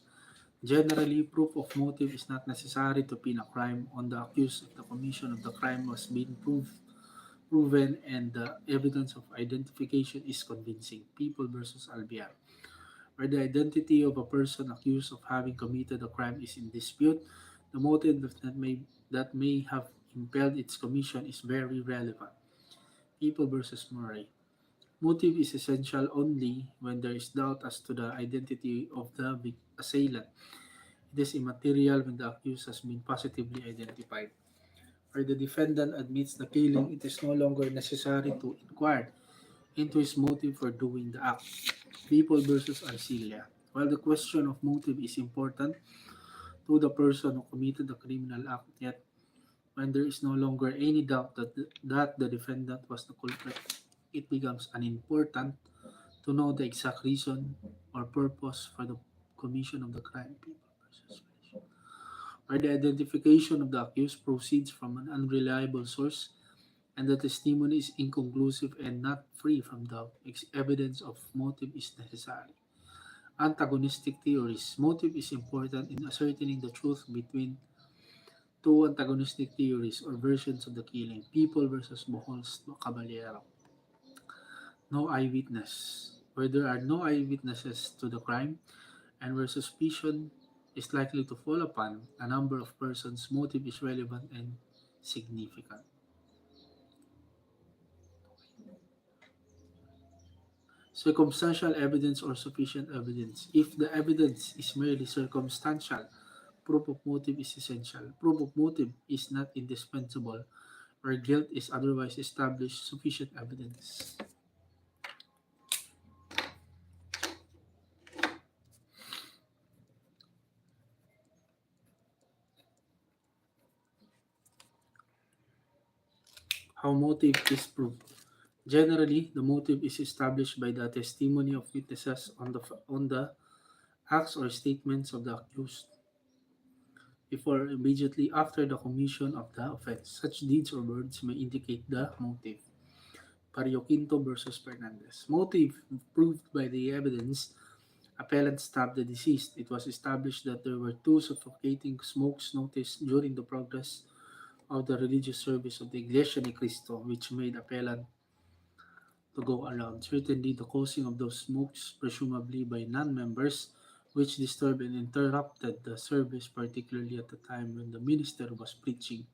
Generally, proof of motive is not necessary to pin a crime on the accused if the commission of the crime was being proven and the evidence of identification is convincing. People versus Albiar. Where the identity of a person accused of having committed a crime is in dispute, the motive that may have impelled its commission is very relevant. People versus Murray. Motive is essential only when there is doubt as to the identity of the assailant. It is immaterial when the accused has been positively identified. Where the defendant admits the killing, it is no longer necessary to inquire into his motive for doing the act. People versus Arcilia. While the question of motive is important to the person who committed the criminal act, yet when there is no longer any doubt that the defendant was the culprit, it becomes unimportant to know the exact reason or purpose for the commission of the crime. People versus fiction. Where the identification of the accused proceeds from an unreliable source and the testimony is inconclusive and not free from doubt, evidence of motive is necessary. Antagonistic theories. Motive is important in ascertaining the truth between two antagonistic theories or versions of the killing. People versus Bohol's Caballero. No eyewitness. Where there are no eyewitnesses to the crime and where suspicion is likely to fall upon a number of persons, motive is relevant and significant. Circumstantial evidence or sufficient evidence. If the evidence is merely circumstantial, proof of motive is essential. Proof of motive is not indispensable. Where guilt is otherwise established, sufficient evidence. How motive is proved. Generally, the motive is established by the testimony of witnesses on the acts or statements of the accused before or immediately after the commission of the offense. Such deeds or words may indicate the motive. Parioquinto versus Fernandez. Motive proved by the evidence. Appellant stabbed the deceased. It was established that there were two suffocating smokes noticed during the progress of the religious service of the Iglesia ni Cristo, which made appellant to go around. Certainly, the causing of those smokes, presumably by non-members, which disturbed and interrupted the service, particularly at the time when the minister was preaching,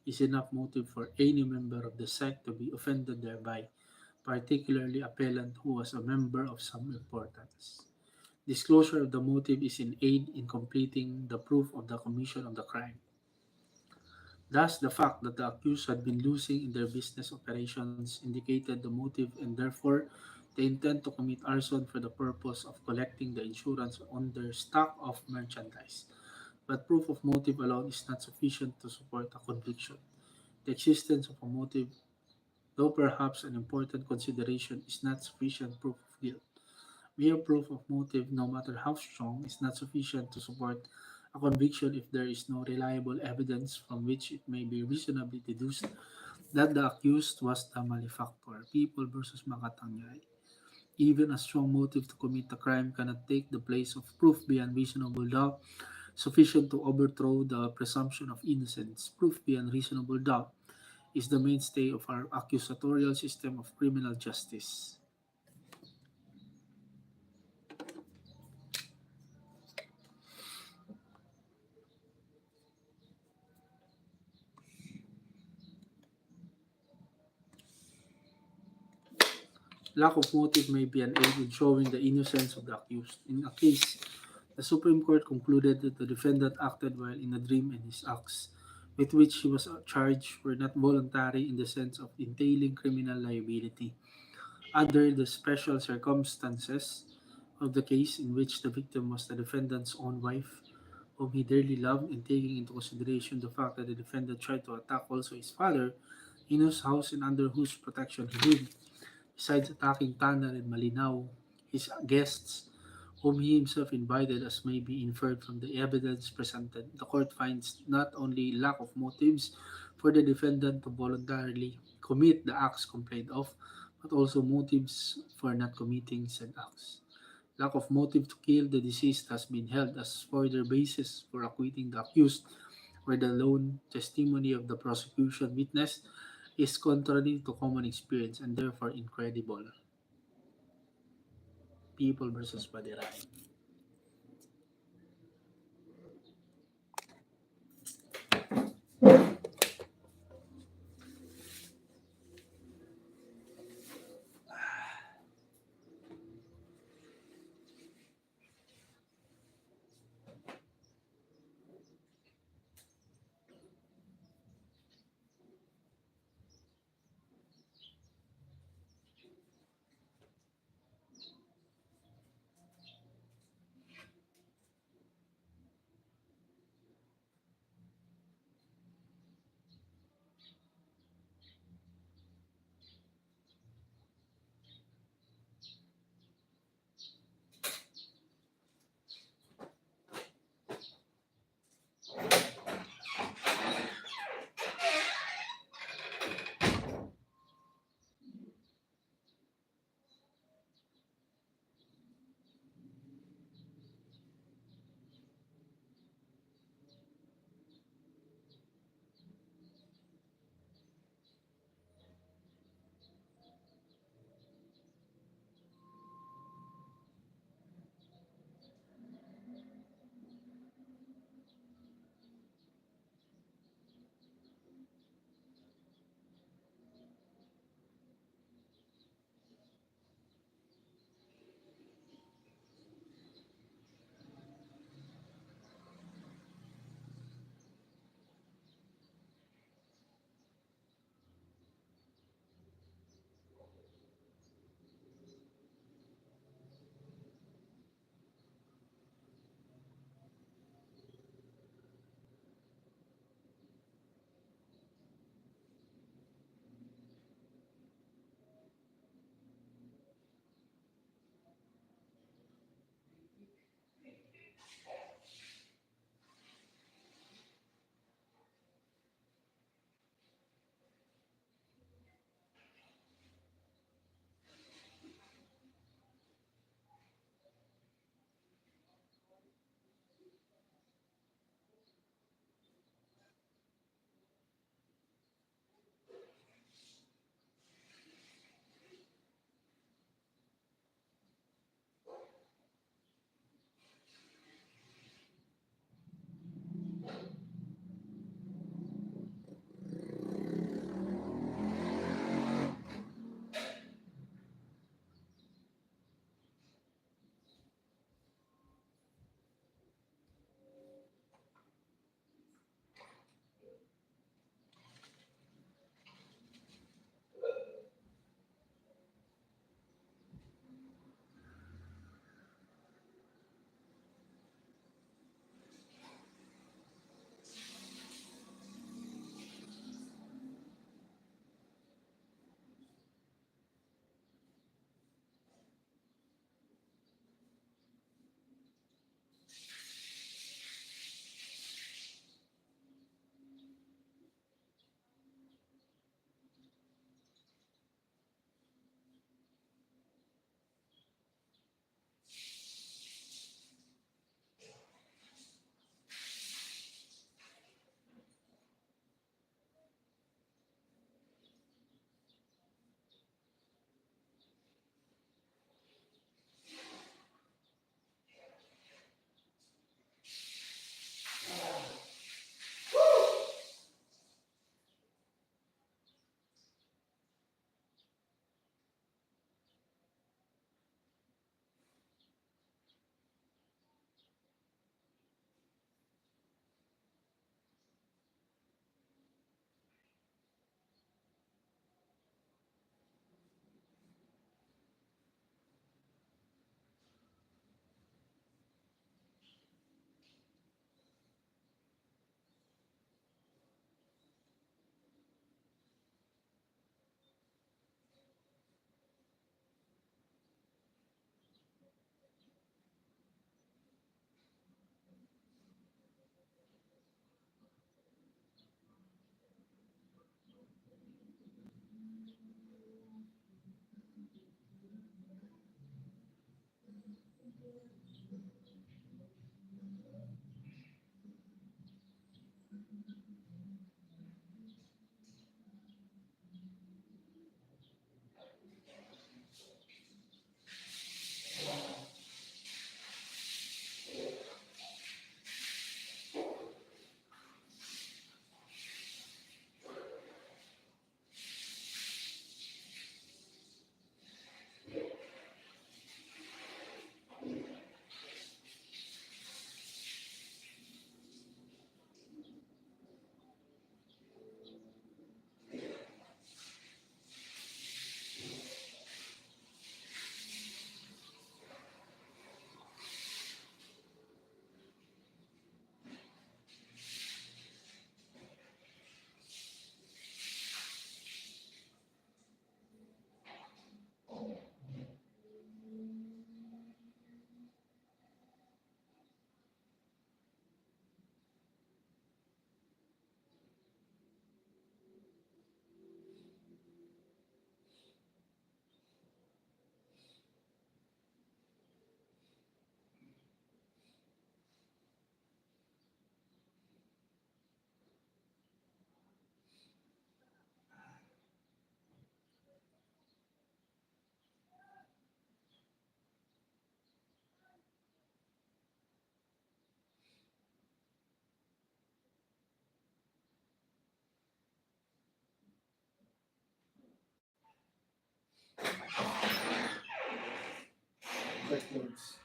is enough motive for any member of the sect to be offended thereby, particularly appellant who was a member of some importance. Disclosure of the motive is in aid in completing the proof of the commission of the crime. Thus, the fact that the accused had been losing in their business operations indicated the motive and therefore the intent to commit arson for the purpose of collecting the insurance on their stock of merchandise. But proof of motive alone is not sufficient to support a conviction. The existence of a motive, though perhaps an important consideration, is not sufficient proof of guilt. Mere proof of motive, no matter how strong, is not sufficient to support a conviction if there is no reliable evidence from which it may be reasonably deduced that the accused was the malefactor. People versus Makatangay. Even a strong motive to commit a crime cannot take the place of proof beyond reasonable doubt sufficient to overthrow the presumption of innocence. Proof beyond reasonable doubt is the mainstay of our accusatorial system of criminal justice. Lack of motive may be an aid in showing the innocence of the accused. In a case, the Supreme Court concluded that the defendant acted while in a dream and his acts, with which he was charged, were not voluntary in the sense of entailing criminal liability. Under the special circumstances of the case in which the victim was the defendant's own wife, whom he dearly loved, and taking into consideration the fact that the defendant tried to attack also his father, in whose house and under whose protection he lived, besides attacking Tanner and Malinaw, his guests, whom he himself invited, as may be inferred from the evidence presented, the court finds not only lack of motives for the defendant to voluntarily commit the acts complained of, but also motives for not committing said acts. Lack of motive to kill the deceased has been held as further basis for acquitting the accused, where the lone testimony of the prosecution witness is contrary to common experience and therefore incredible. People versus Badiray. Backwards.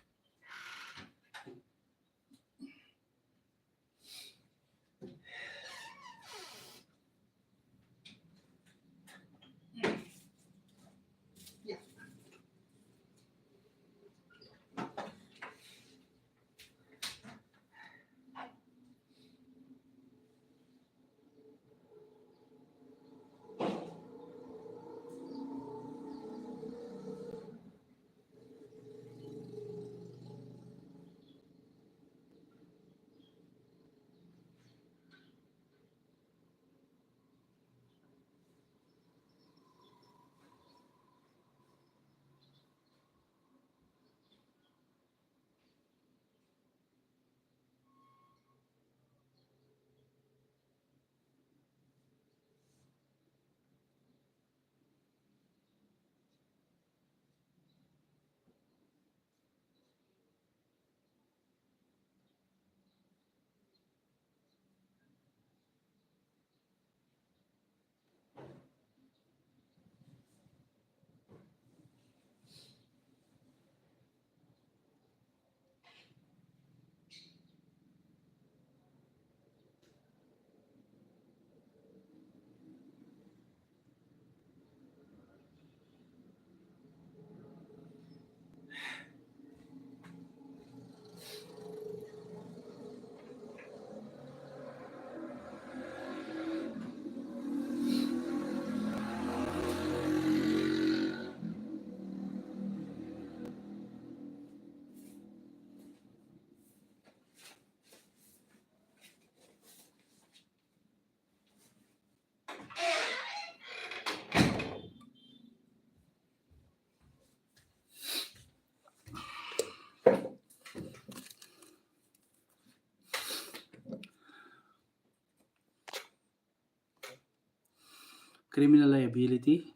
Criminal liability.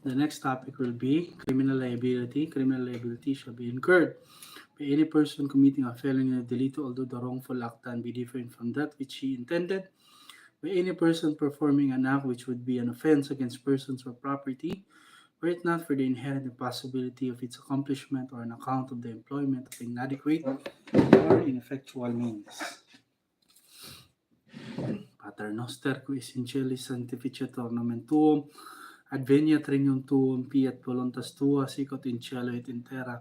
The next topic will be criminal liability. Criminal liability shall be incurred by any person committing a felony or delito, although the wrongful act can be different from that which he intended, by any person performing an act which would be an offense against persons or property, were it not for the inherent impossibility of its accomplishment or on account of the employment of inadequate or ineffectual means. Pater noster, qui essentialis sanctificetur nomen tuum, adveniat regnum tuum, fiat voluntas tua, sicut in cielo et in terra.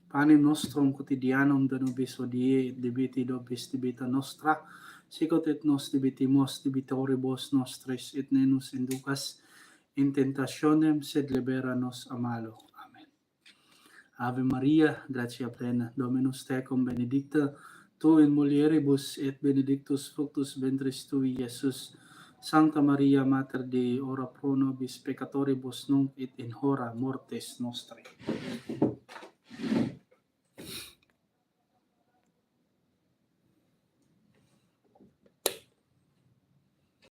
Panem nostrum quotidianum da nobis hodie, et debiti nobis debita nostra, sicut et nos debitimus debitoribus nostris, et ne nos inducas in tentationem, sed libera nos a malo. Amen. Ave Maria, gratia plena, Dominus tecum, benedicta tu in mulieribus, et benedictus fructus ventris tui, Iesus. Sancta Maria Mater Dei, ora pro nobis peccatoribus nunc et in hora mortis nostrae.